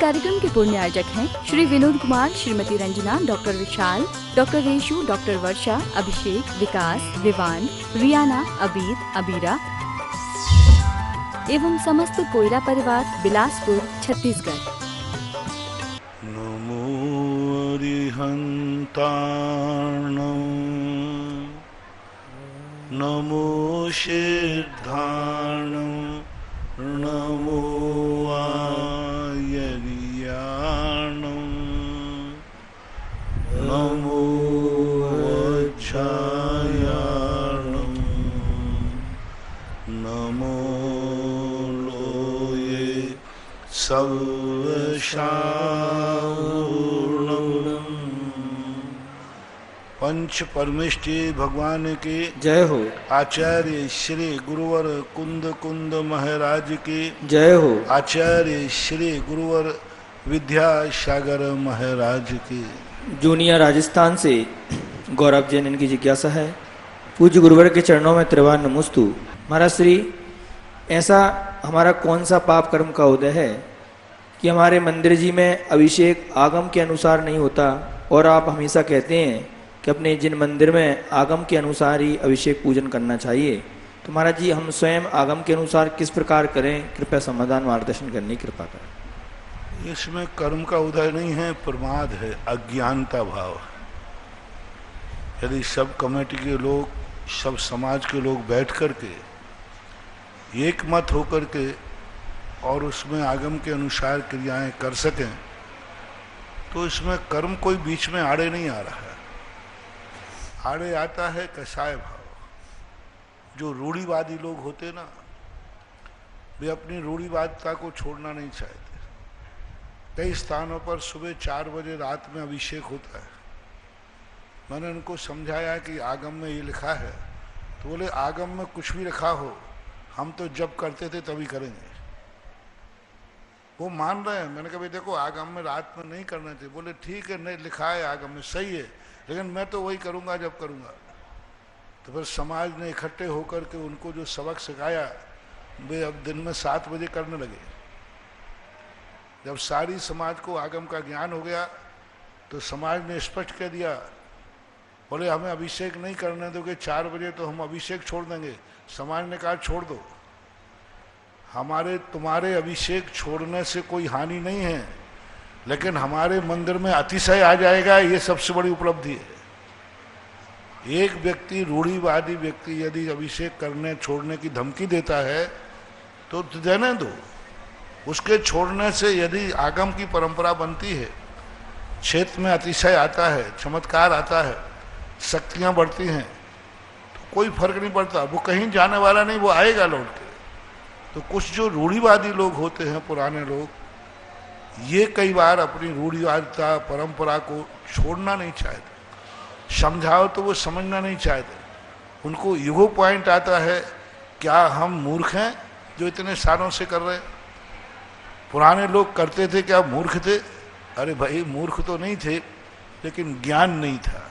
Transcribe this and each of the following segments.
कार्यक्रम के पूर्ण आयोजक हैं श्री विनोद कुमार, श्रीमती रंजना, डॉक्टर विशाल, डॉक्टर रेशु, डॉक्टर वर्षा, अभिषेक, विकास, विवान, रियाना, अबीद, अबीरा एवं समस्त कोयरा परिवार, बिलासपुर, छत्तीसगढ़। नमो अरिहंताणं, नमो सिद्धाणं, नमो आयर्याणं, नमो वज्रायाणं, नमो लोये सर्वशारणं। पंच परमेष्टि भगवान की जय हो। आचार्य श्री गुरुवर कुंद कुंद महाराज की जय हो। आचार्य श्री गुरुवर विद्यासागर महाराज की। जूनियर राजस्थान से गौरव जैन इनकी जिज्ञासा है। पूज्य गुरुवर के चरणों में त्रिवार नमस्तु। महाराज श्री, ऐसा हमारा कौन सा पाप कर्म का उदय है कि हमारे मंदिर जी में अभिषेक आगम के अनुसार नहीं होता, और आप हमेशा कहते हैं कि अपने जिन मंदिर में आगम के अनुसार ही अभिषेक पूजन करना चाहिए, तो महाराज जी हम स्वयं आगम के अनुसार किस प्रकार करें? कृपया समाधान मार्गदर्शन करने की कृपा करें। इसमें कर्म का उदय नहीं है, प्रमाद है, अज्ञानता भाव। यदि सब कमेटी के लोग, सब समाज के लोग बैठ कर के एक मत होकर के और उसमें आगम के अनुसार क्रियाएं कर सकें, तो इसमें कर्म कोई बीच में आड़े नहीं आ रहा है। आड़े आता है कसाय भाव। जो रूढ़िवादी लोग होते ना, वे अपनी रूढ़िवादिता को छोड़ना नहीं चाहते। कई स्थानों पर सुबह 4 बजे रात में अभिषेक होता है। मैंने उनको समझाया कि आगम में ये लिखा है, तो बोले आगम में कुछ भी लिखा हो, हम तो जब करते थे तभी करेंगे। वो मान रहे हैं। मैंने कहा भाई देखो, आगम में रात में नहीं करना चाहिए। बोले ठीक है, नहीं लिखा है आगम में, सही है, लेकिन मैं तो वही करूंगा जब करूंगा। तो फिर समाज ने इकट्ठे होकर के उनको जो सबक सिखाया, वे अब दिन में 7 बजे करने लगे। जब सारी समाज को आगम का ज्ञान हो गया, तो समाज ने स्पष्ट कह दिया, बोले हमें अभिषेक नहीं करने दोगे 4 बजे तो हम अभिषेक छोड़ देंगे। समाज ने कहा छोड़ दो, हमारे तुम्हारे अभिषेक छोड़ने से कोई हानि नहीं है, लेकिन हमारे मंदिर में अतिशय आ जाएगा, ये सबसे बड़ी उपलब्धि है। एक व्यक्ति, रूढ़िवादी व्यक्ति यदि अभिषेक करने छोड़ने की धमकी देता है तो देने दो। उसके छोड़ने से यदि आगम की परंपरा बनती है, क्षेत्र में अतिशय आता है, चमत्कार आता है, शक्तियां बढ़ती हैं, तो कोई फर्क नहीं पड़ता। वो कहीं जाने वाला नहीं, वो आएगा लौट के। तो कुछ जो रूढ़िवादी लोग होते हैं, पुराने लोग, ये कई बार अपनी रूढ़िवादिता परंपरा को छोड़ना नहीं चाहते। समझाओ तो वो समझना नहीं चाहते। उनको ईगो पॉइंट आता है, क्या हम मूर्ख हैं जो इतने सालों से कर रहे हैं? पुराने लोग करते थे, क्या मूर्ख थे? अरे भाई, मूर्ख तो नहीं थे, लेकिन ज्ञान नहीं था।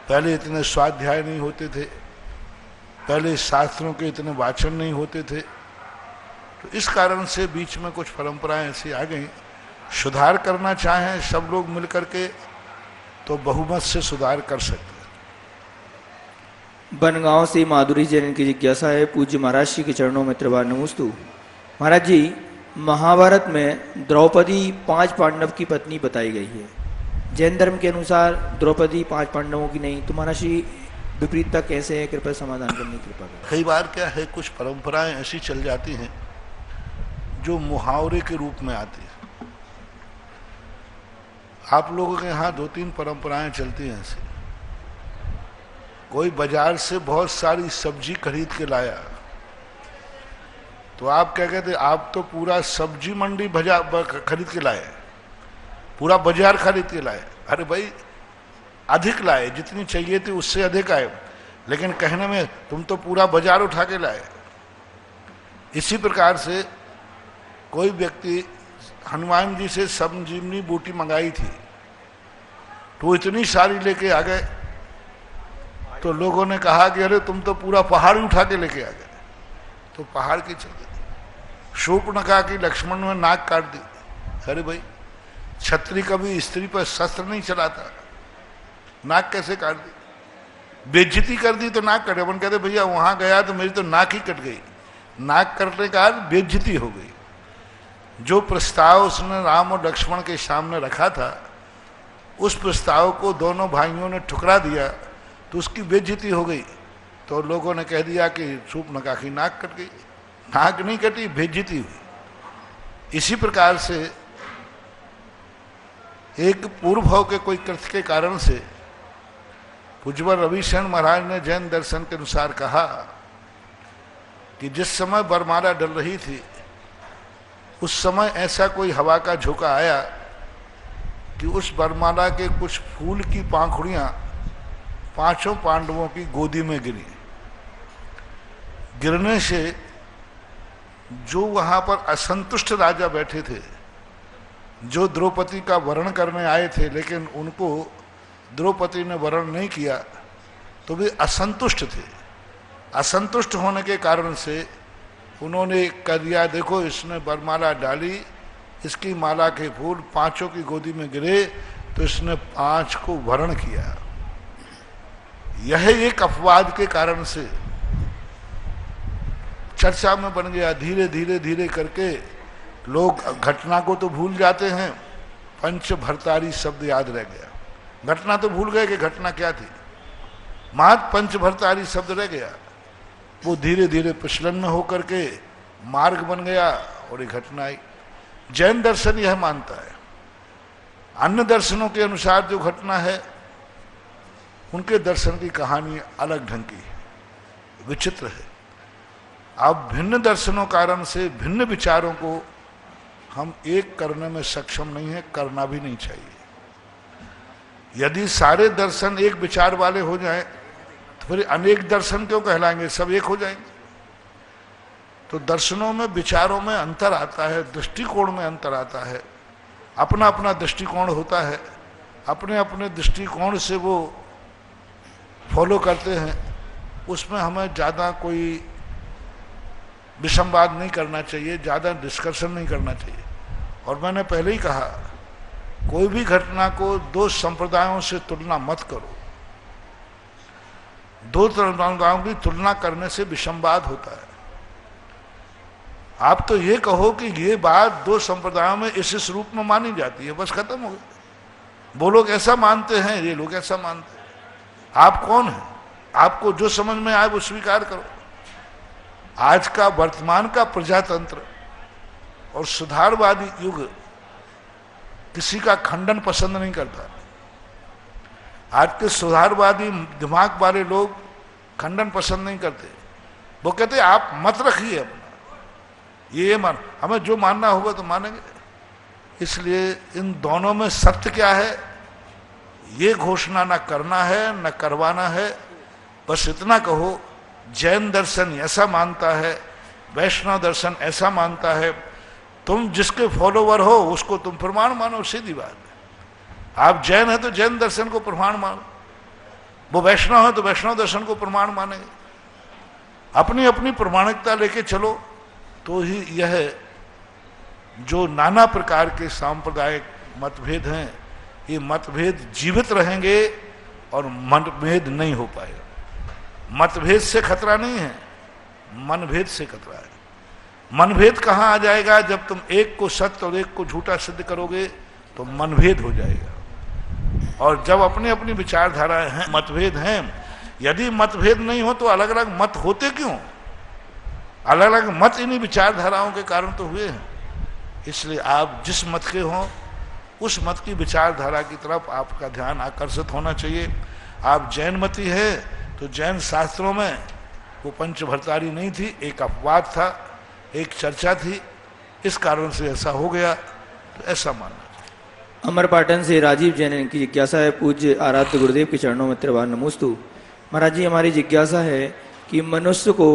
पहले इतने स्वाध्याय नहीं होते थे, पहले शास्त्रों के इतने वाचन नहीं होते थे। तो इस कारण से बीच में कुछ परंपराएं ऐसी आ गई। सुधार करना चाहें सब लोग मिलकर के, तो बहुमत से सुधार कर सकते हैं। बनगांव से माधुरी जैन की जिज्ञासा है। पूज्य महाराज जी के चरणों में त्रिवार नमस्तु। महाराज जी, महाभारत में द्रौपदी 5 पांडव की पत्नी बताई गई है। जैन धर्म के अनुसार द्रौपदी 5 पांडवों की नहीं, तो महाराज जी विपरीतता कैसे है? कृपया समाधान करने की कृपा करें। कई बार क्या है, कुछ परंपराएं ऐसी चल जाती हैं जो मुहावरे के रूप में आती है। आप लोगों के यहाँ 2-3 परंपराएं चलती हैं ऐसी। कोई बाजार से बहुत सारी सब्जी खरीद के लाया, तो आप क्या कहते, आप तो पूरा सब्जी मंडी खरीद के लाए, पूरा बाजार खरीद के लाए। अरे भाई, अधिक लाए, जितनी चाहिए थी उससे अधिक आए, लेकिन कहने में तुम तो पूरा बाजार उठा के लाए। इसी प्रकार से कोई व्यक्ति हनुमान जी से संजीवनी बूटी मंगाई थी, तो इतनी सारी लेके आ गए, तो लोगों ने कहा कि अरे तुम तो पूरा पहाड़ उठा के लेके आ गए। तो पहाड़ की चल गई। शूर्पणखा की लक्ष्मण में नाक काट दी। अरे भाई, क्षत्रिय कभी स्त्री पर शस्त्र नहीं चलाता, नाक कैसे काट दी? बेइज्जती कर दी तो नाक कटे। अपन कहते भैया वहां गया तो मेरी तो नाक ही कट गई। नाक कटने का बेइज्जती हो गई। जो प्रस्ताव उसने राम और लक्ष्मण के सामने रखा था, उस प्रस्ताव को दोनों भाइयों ने ठुकरा दिया तो उसकी बेइज्जती हो गई। तो लोगों ने कह दिया कि शूर्पणखा की नाक कट गई। नाक नहीं कटी, बेइज्जती हुई। इसी प्रकार से एक पूर्व भाव के कोई कृत्य के कारण से पूज्यवर रविशरण महाराज ने जैन दर्शन के अनुसार कहा कि जिस समय बरमाला डल रही थी उस समय ऐसा कोई हवा का झोंका आया कि उस बरमाला के कुछ फूल की पाखुड़ियां पांचों पांडवों की गोदी में गिरी। गिरने से जो वहां पर असंतुष्ट राजा बैठे थे, जो द्रौपदी का वरण करने आए थे, लेकिन उनको द्रौपदी ने वरण नहीं किया तो वे असंतुष्ट थे। असंतुष्ट होने के कारण से उन्होंने कह दिया, देखो इसने वरमाला डाली, इसकी माला के फूल पांचों की गोदी में गिरे तो इसने पांच को वरण किया। यह एक अपवाद के कारण से चर्चा में बन गया। धीरे धीरे धीरे करके लोग घटना को तो भूल जाते हैं, पंच भर्तारी शब्द याद रह गया। घटना तो भूल गए कि घटना क्या थी, मात्र पंच भर्तारी शब्द रह गया। वो धीरे धीरे प्रचलन होकर के मार्ग बन गया और एक घटना आई। जैन दर्शन यह मानता है। अन्य दर्शनों के अनुसार जो घटना है, उनके दर्शन की कहानी अलग ढंग की है, विचित्र है। अब भिन्न दर्शनों कारण से भिन्न विचारों को हम एक करने में सक्षम नहीं है, करना भी नहीं चाहिए। यदि सारे दर्शन एक विचार वाले हो जाएं तो फिर अनेक दर्शन क्यों कहलाएंगे, सब एक हो जाएंगे। तो दर्शनों में विचारों में अंतर आता है, दृष्टिकोण में अंतर आता है, अपना अपना दृष्टिकोण होता है, अपने अपने दृष्टिकोण से वो फॉलो करते हैं। उसमें हमें ज़्यादा कोई विसंवाद नहीं करना चाहिए, ज़्यादा डिस्कशन नहीं करना चाहिए। और मैंने पहले ही कहा, कोई भी घटना को दो संप्रदायों से तुलना मत करो। दो संप्रदायों की तुलना करने से विसंवाद होता है। आप तो ये कहो कि ये बात दो संप्रदायों में इस रूप में मानी जाती है, बस खत्म हो गया। वो लोग ऐसा मानते हैं, ये लोग ऐसा मानते हैं। आप कौन हैं? आपको जो समझ में आए वो स्वीकार करो। आज का वर्तमान का प्रजातंत्र और सुधारवादी युग किसी का खंडन पसंद नहीं करता। आज के सुधारवादी दिमाग वाले लोग खंडन पसंद नहीं करते। वो कहते आप मत रखिए अपना, ये मान, हमें जो मानना होगा तो मानेंगे। इसलिए इन दोनों में सत्य क्या है, ये घोषणा न करना है न करवाना है। बस इतना कहो, जैन दर्शन ऐसा मानता है, वैष्णव दर्शन ऐसा मानता है। तुम जिसके फॉलोवर हो उसको तुम प्रमाण मानो, सीधी बात है। आप जैन है तो जैन दर्शन को प्रमाण मानो, वो वैष्णव है तो वैष्णव दर्शन को प्रमाण मानेंगे। अपनी अपनी प्रमाणिकता लेके चलो, तो ही यह जो नाना प्रकार के सांप्रदायिक मतभेद हैं, ये मतभेद जीवित रहेंगे और मतभेद नहीं हो पाएगा। मतभेद से खतरा नहीं है, मनभेद से खतरा है। मनभेद कहाँ आ जाएगा? जब तुम एक को सत्य और एक को झूठा सिद्ध करोगे तो मनभेद हो जाएगा। और जब अपनी अपनी विचारधाराएं हैं, मतभेद हैं, यदि मतभेद नहीं हो तो अलग अलग मत होते क्यों? अलग अलग मत इन्हीं विचारधाराओं के कारण तो हुए हैं। इसलिए आप जिस मत के हों उस मत की विचारधारा की तरफ आपका ध्यान आकर्षित होना चाहिए। आप जैन मती है तो जैन शास्त्रों में वो पंच भर्तारी नहीं थी, एक अपवाद था, एक चर्चा थी, इस कारण से ऐसा हो गया, तो ऐसा मानना चाहिए। अमरपाटन से राजीव जैन की जिज्ञासा है, पूज्य आराध्य गुरुदेव के चरणों में त्रिवार नमोस्तु। महाराज जी, हमारी जिज्ञासा है कि मनुष्य को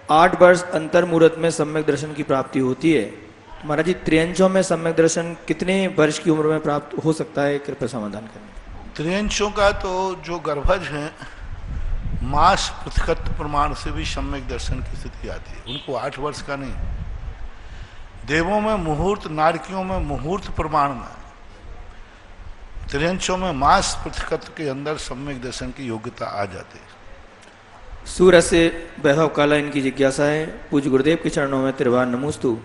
8 वर्ष अंतर मुहूर्त में सम्यक दर्शन की प्राप्ति होती है। महाराज जी, त्रियंशों में सम्यक दर्शन कितने वर्ष की उम्र में प्राप्त हो सकता है? कृपया समाधान करें। त्रियंशों का तो जो गर्भज हैं, मास पृथकत्व प्रमाण से भी सम्यक दर्शन की स्थिति आती है। उनको 8 वर्ष का नहीं, देवों में मुहूर्त, नारकियों में मुहूर्त प्रमाण में, त्रियंशों में मास प्रतिकत्व के अंदर सम्यक दर्शन की योग्यता आ जाती है। सूरज से वैभव काला इनकी जिज्ञासा है। पूज्य गुरुदेव के चरणों में त्रिवान नमोस्तु।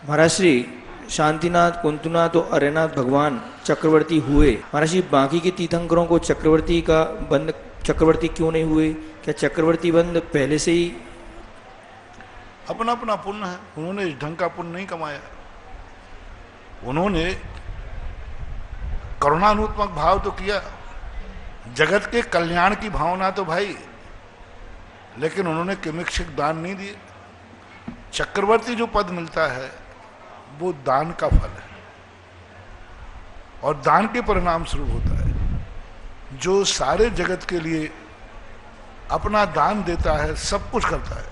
महाराज श्री शांतिनाथ, कुंतुनाथ और अरेनाथ भगवान चक्रवर्ती हुए, महाराज जी बाकी के तीर्थंकरों को चक्रवर्ती का बंद, चक्रवर्ती क्यों नहीं हुए? क्या चक्रवर्ती बंद पहले से ही? अपना अपना पुण्य है, उन्होंने इस ढंग का पुण्य नहीं कमाया। उन्होंने करुणानुत्मक भाव तो किया, जगत के कल्याण की भावना तो भाई, लेकिन उन्होंने किमिक्षिक दान नहीं दिए। चक्रवर्ती जो पद मिलता है वो दान का फल है और दान के परिणाम स्वरूप होता है। जो सारे जगत के लिए अपना दान देता है, सब कुछ करता है,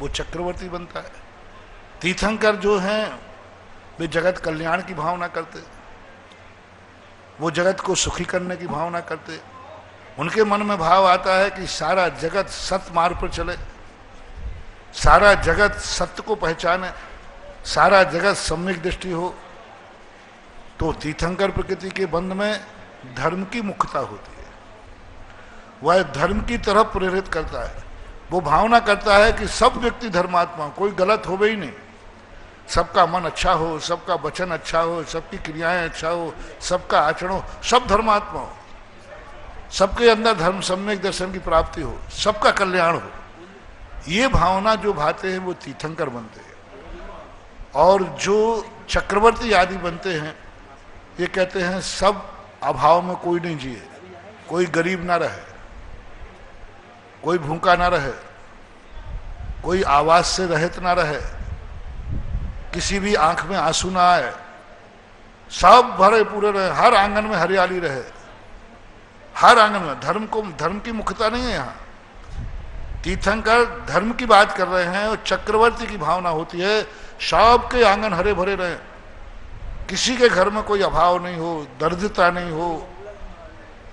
वो चक्रवर्ती बनता है। तीर्थंकर जो हैं वे जगत कल्याण की भावना करते, वो जगत को सुखी करने की भावना करते। उनके मन में भाव आता है कि सारा जगत सत्य मार्ग पर चले, सारा जगत सत्य को पहचाने, सारा जगत सम्यक दृष्टि हो। तो तीर्थंकर प्रकृति के बंध में धर्म की मुख्यता होती है, वह धर्म की तरफ प्रेरित करता है। वो भावना करता है कि सब व्यक्ति धर्मात्मा, कोई गलत हो ही नहीं, सबका मन अच्छा हो, सबका वचन अच्छा हो, सबकी क्रियाएं अच्छा हो, सबका आचरण हो, सब धर्मात्मा हो, सबके अंदर धर्म सम्यक दर्शन की प्राप्ति हो, सबका कल्याण हो। ये भावना जो भाते हैं वो तीर्थंकर बनते हैं। और जो चक्रवर्ती आदि बनते हैं ये कहते हैं सब अभाव में कोई नहीं जिए, कोई गरीब ना रहे, कोई भूखा ना रहे, कोई आवाज से रहित ना रहे, किसी भी आंख में आंसू ना आए, सब भरे पूरे रहे, हर आंगन में हरियाली रहे, हर आंगन में। धर्म की मुख्यता नहीं है यहाँ। तीर्थंकर धर्म की बात कर रहे हैं और चक्रवर्ती की भावना होती है सबके आंगन हरे भरे रहे, किसी के घर में कोई अभाव नहीं हो, दरिद्रता नहीं हो,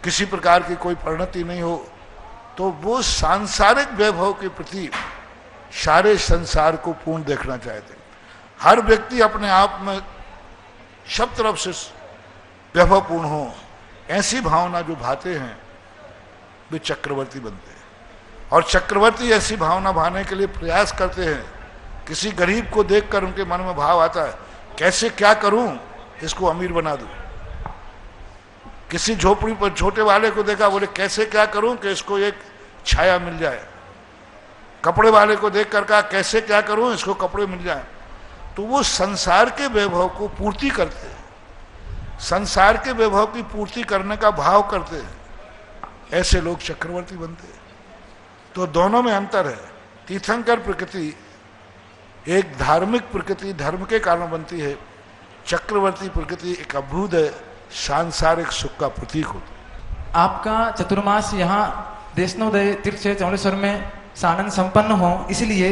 किसी प्रकार की कोई परिणति नहीं हो। तो वो सांसारिक वैभव के प्रति सारे संसार को पूर्ण देखना चाहते। हर व्यक्ति अपने आप में सब तरफ से वैभवपूर्ण हो, ऐसी भावना जो भाते हैं वे चक्रवर्ती बनते हैं। और चक्रवर्ती ऐसी भावना भाने के लिए प्रयास करते हैं। किसी गरीब को देखकर उनके मन में भाव आता है कैसे क्या करूं इसको अमीर बना दूं। किसी झोपड़ी पर छोटे वाले को देखा, बोले कैसे क्या करूं कि इसको एक छाया मिल जाए। कपड़े वाले को देखकर कहा कैसे क्या करूं इसको कपड़े मिल जाए। तो वो संसार के वैभव को पूर्ति करते हैं, संसार के वैभव की पूर्ति करने का भाव करते हैं, ऐसे लोग चक्रवर्ती बनते हैं। तो दोनों में अंतर है। तीर्थंकर प्रकृति एक धार्मिक प्रकृति, धर्म के कारण बनती है। चक्रवर्ती प्रकृति एक अभ्युदय सांसारिक सुख का प्रतीक होता है। आपका चतुर्मास यहाँ देशनोदय तीर्थ क्षेत्र चौलेश्वर में सानंद संपन्न हो, इसलिए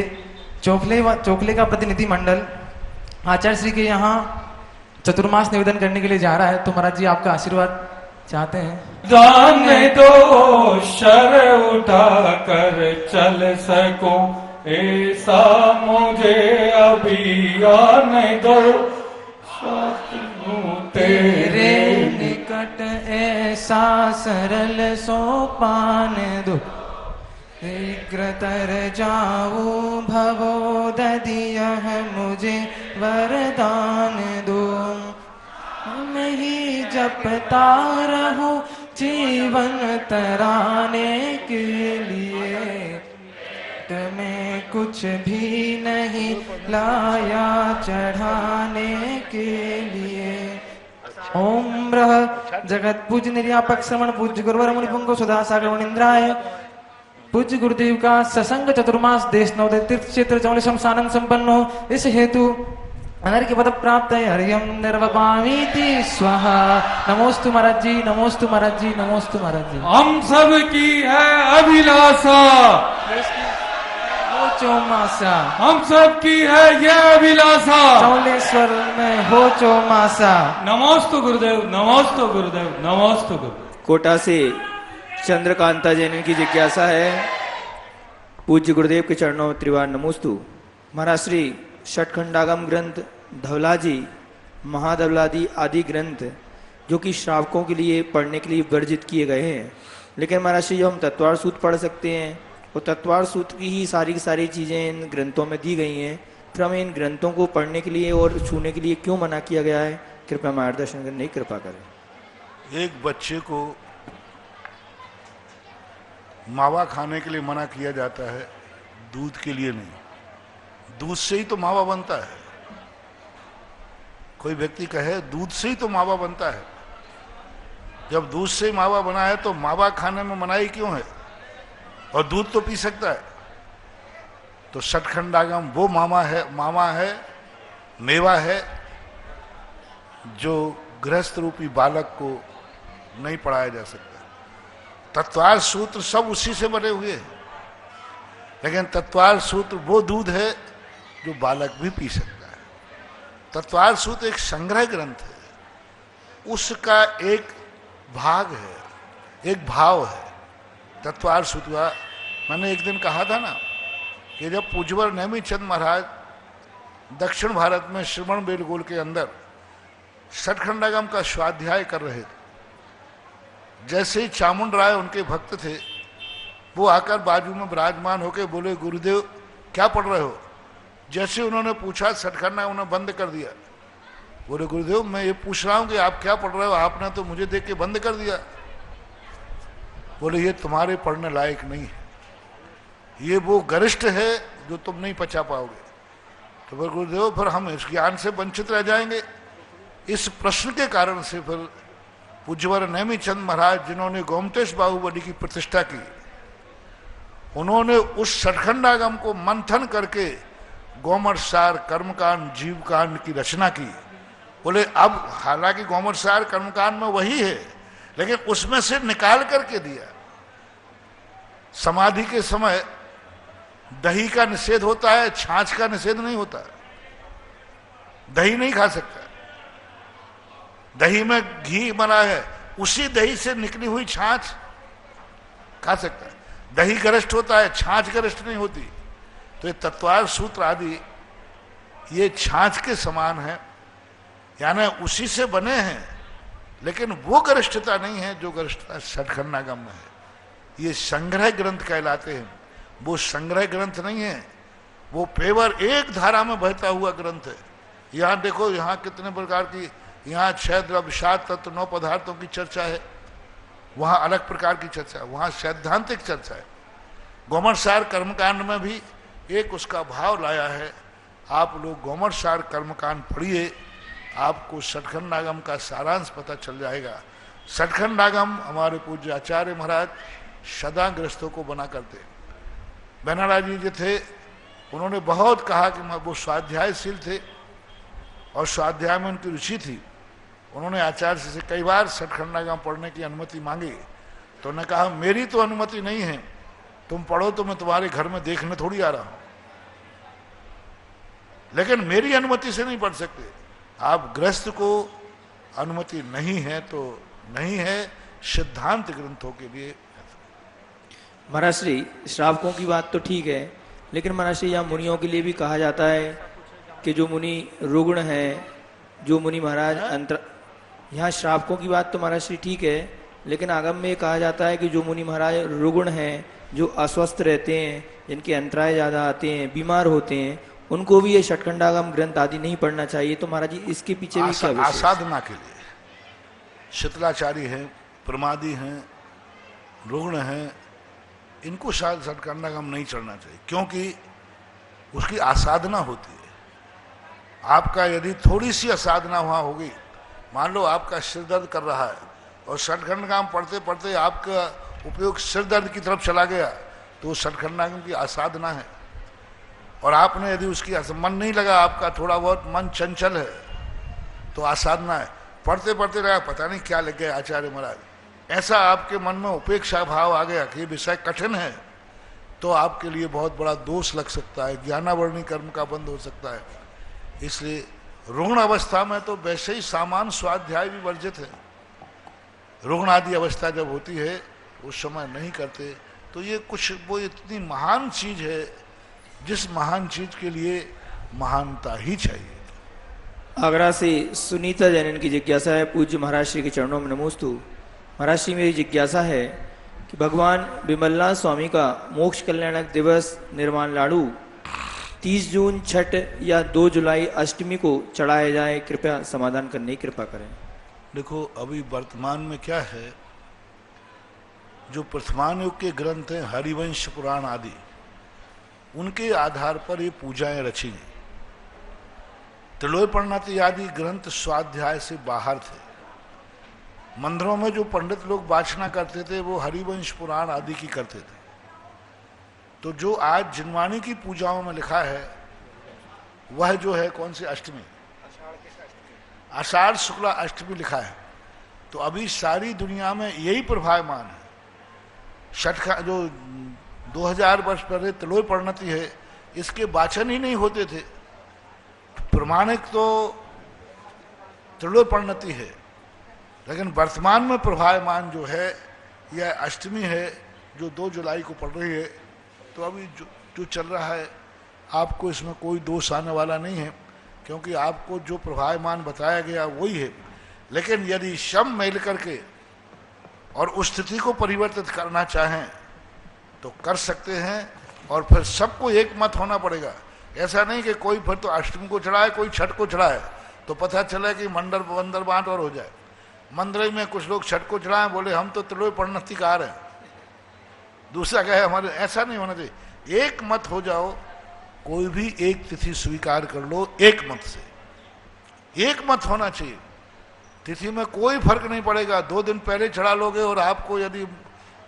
चोखले का प्रतिनिधि मंडल आचार्य श्री के यहाँ चतुर्मास निवेदन करने के लिए जा रहा है। तो महाराज जी आपका आशीर्वाद चाहते हैं। दान दो शर उठा कर चल सको, ऐसा मुझे अभी आने दो। तेरे निकट ऐसा सरल सोपान दो, शीघ्र तर जाऊं भवोदधिया है मुझे वरदान दो। मैं ही जपता रहूं जीवन तराने के लिए, मैं कुछ भी नहीं लाया चढ़ाने के लिए। ओम ब्रह जगत पूज्य निर्यापक श्रवण पूज्य गुरुवर मुनिपुंगो सुधा सागर मुनिंद्राय पूज्य गुरुदेव का ससंग चतुर्मास देशनोदय तीर्थ क्षेत्र चौलेश्वर सानंद संपन्न हो, इस हेतु अनर के पद प्राप्त है। हरियम निर्वपामीति स्वाहा। नमोस्तु महाराज जी, नमोस्तु महाराज जी, नमोस्तु महाराज जी। हम सब की है अभिलाषा, हो चौमासा, हम सब की है यह अभिलाषा, चौलेश्वर में हो चौमासा। नमोस्तु गुरुदेव, नमोस्तु गुरुदेव, नमोस्तु गुरुदेव। कोटा से चंद्रकांता जैन की जिज्ञासा है। पूज्य गुरुदेव के चरणों में त्रिवार नमोस्तु। महाराज श्री षटखंडागम ग्रंथ, धवलाजी, महाधवलादी आदि ग्रंथ जो कि श्रावकों के लिए पढ़ने के लिए वर्जित किए गए हैं, लेकिन महाराज श्री जो हम तत्वार सूत्र पढ़ सकते हैं वो तत्वार सूत्र की ही सारी की सारी चीज़ें इन ग्रंथों में दी गई हैं, फिर हमें इन ग्रंथों को पढ़ने के लिए और छूने के लिए क्यों मना किया गया है? कृपया मार्गदर्शन करने की कृपा करें। एक बच्चे को मावा खाने के लिए मना किया जाता है, दूध के लिए नहीं। दूध से ही तो मावा बनता है। कोई व्यक्ति कहे दूध से ही तो मावा बनता है, जब दूध से ही मावा बना है तो मावा खाने में मनाही क्यों है? और दूध तो पी सकता है। तो षटखंडागम वो मामा है, मेवा है जो गृहस्थ रूपी बालक को नहीं पढ़ाया जा सकता। तत्वार सूत्र सब उसी से बने हुए हैं, लेकिन तत्वार सूत्र वो दूध है जो बालक भी पी सकता है। तत्वार सूत्र एक संग्रह ग्रंथ है, उसका एक भाग है, एक भाव है तत्वार सूत्र का। मैंने एक दिन कहा था ना कि जब पूज्यवर नेमी चंद महाराज दक्षिण भारत में श्रवण बेलगोल के अंदर षटखंडागम का स्वाध्याय कर रहे थे, जैसे ही चामुंड राय उनके भक्त थे, वो आकर बाजू में विराजमान होकर बोले, गुरुदेव क्या पढ़ रहे हो? जैसे उन्होंने पूछा षटखंडागम उन्होंने बंद कर दिया। बोले, गुरुदेव मैं ये पूछ रहा हूं कि आप क्या पढ़ रहे हो, आपने तो मुझे देख के बंद कर दिया। बोले, ये तुम्हारे पढ़ने लायक नहीं है, ये वो गरिष्ठ है जो तुम नहीं पचा पाओगे। तो फिर गुरुदेव फिर हम इस ज्ञान से वंचित रह जाएंगे। इस प्रश्न के कारण से फिर पूज्यवर नेमी चंद महाराज जिन्होंने गोमतेश बाहुबली की प्रतिष्ठा की, उन्होंने उस षटखंडागम को मंथन करके गोमरसार, कर्मकांड, जीवकांड की रचना की। बोले अब हालांकि गोमरसार कर्मकांड में वही है, लेकिन उसमें से निकाल करके दिया। समाधि के समय दही का निषेध होता है, छाछ का निषेध नहीं होता। दही नहीं खा सकता, दही में घी बना है, उसी दही से निकली हुई छाछ खा सकता है। दही गरिष्ठ होता है, छाछ गरिष्ठ नहीं होती। तो ये तत्वार सूत्र आदि ये छाछ के समान है, यानी उसी से बने हैं, लेकिन वो गरिष्ठता नहीं है जो गरिष्ठता षटखंडागम में है। ये संग्रह ग्रंथ कहलाते हैं, वो संग्रह ग्रंथ नहीं है, वो पेवर एक धारा में बहता हुआ ग्रंथ है। यहाँ देखो, यहाँ कितने प्रकार की, यहाँ 6 द्रव्य, 7 तत्व, 9 पदार्थों की चर्चा है, वहाँ अलग प्रकार की चर्चा है, वहाँ सैद्धांतिक चर्चा है। गोमरसार कर्मकांड में भी एक उसका भाव लाया है। आप लोग गोमरसार कर्मकांड पढ़िए, आपको षटखंडागम का सारांश पता चल जाएगा। षटखंडागम हमारे पूज्य आचार्य महाराज सदा गृहस्थों को बना करते। बेनाराज जी जो थे, उन्होंने बहुत कहा कि वो स्वाध्यायशील थे और स्वाध्याय में उनकी रुचि थी। उन्होंने आचार्य से कई बार षटखंडागम पढ़ने की अनुमति मांगी, तो उन्होंने कहा मेरी तो अनुमति नहीं है, तुम पढ़ो तो मैं तुम्हारे घर में देखने थोड़ी आ रहा हूं, लेकिन मेरी अनुमति से नहीं पढ़ सकते। आप गृहस्थ को अनुमति नहीं है तो नहीं है, सिद्धांत ग्रंथों के लिए। महाराज श्री श्रावकों की बात तो ठीक है, लेकिन महाराज श्री यहाँ मुनियों के लिए भी कहा जाता है कि जो मुनि रुग्ण है, जो मुनि महाराज अंतर, यहाँ श्रावकों की बात तो महाराज श्री ठीक है, लेकिन आगम में कहा जाता है कि जो मुनि महाराज रुग्ण हैं, जो अस्वस्थ रहते हैं, जिनके अंतराय ज़्यादा आते हैं, बीमार होते हैं, उनको भी ये षटखंडागम ग्रंथ आदि नहीं पढ़ना चाहिए। तो महाराज जी इसके पीछे भी क्या विशेष? आसाधना के लिए शीतलाचारी हैं, प्रमादी हैं, रुग्ण हैं, इनको शायद षटखंडागम नहीं चढ़ना चाहिए, क्योंकि उसकी आसाधना होती है। आपका यदि थोड़ी सी असाधना वहाँ होगी, मान लो आपका सिर दर्द कर रहा है और षटखंडागम पढ़ते पढ़ते आपका उपयोग सिर दर्द की तरफ चला गया, तो षटखंडागम की आसाधना है। और आपने यदि उसकी मन नहीं लगा, आपका थोड़ा बहुत मन चंचल है, तो आसाधना है। पढ़ते पढ़ते लगा पता नहीं क्या लग गया आचार्य महाराज, ऐसा आपके मन में उपेक्षा भाव आ गया कि ये विषय कठिन है, तो आपके लिए बहुत बड़ा दोष लग सकता है, ज्ञानावरणी कर्म का बंद हो सकता है। इसलिए रुग्ण अवस्था में तो वैसे ही सामान्य स्वाध्याय भी वर्जित है। रुग्ण आदि अवस्था जब होती है उस समय नहीं करते। तो ये कुछ वो इतनी महान चीज है, जिस महान चीज के लिए महानता ही चाहिए। आगरा से सुनीता जैन की जिज्ञासा है, पूज्य महाराज श्री के चरणों में नमोस्तु। महाराज श्री, मेरी जिज्ञासा है कि भगवान बिमलनाथ स्वामी का मोक्ष कल्याणक दिवस निर्माण लाडू 30 जून छठ या 2 जुलाई अष्टमी को चढ़ाया जाए, कृपया समाधान करने की कृपा करें। देखो, अभी वर्तमान में क्या है, जो वर्तमान युग के ग्रंथ हैं हरिवंश पुराण आदि, उनके आधार पर ये पूजाएं रची गई। त्रिलोय प्रणति आदि ग्रंथ स्वाध्याय से बाहर थे। मंदिरों में जो पंडित लोग वाचना करते थे वो हरिवंश पुराण आदि की करते थे। तो जो आज जिनवाणी की पूजाओं में लिखा है वह जो है कौन सी अष्टमी, आषाढ़ शुक्ला अष्टमी लिखा है। तो अभी सारी दुनिया में यही प्रभावमान है। छठ का जो 2000 वर्ष पहले त्रिलोय प्रणति है, इसके वाचन ही नहीं होते थे। प्रमाणिक तो त्रिलोय प्रणति है, लेकिन वर्तमान में प्रभावमान जो है यह अष्टमी है जो 2 जुलाई को पड़ रही है। तो अभी जो चल रहा है, आपको इसमें कोई दोष आने वाला नहीं है, क्योंकि आपको जो प्रभावमान बताया गया वही है। लेकिन यदि सब मिल करके और उस स्थिति को परिवर्तित करना चाहें तो कर सकते हैं, और फिर सबको एक मत होना पड़ेगा। ऐसा नहीं कि कोई फिर तो अष्टमी को चढ़ाए, कोई छठ को चढ़ाए, तो पता चला कि मंदिर बांट और हो जाए। मंदिर में कुछ लोग छठ को चढ़ाए, बोले हम तो त्रिलोय प्रणतिकार हैं, दूसरा कहे हमारे, ऐसा नहीं होना चाहिए। एक मत हो जाओ, कोई भी एक तिथि स्वीकार कर लो, एक मत से एक मत होना चाहिए। तिथि में कोई फर्क नहीं पड़ेगा। 2 दिन पहले चढ़ा लोगे और आपको यदि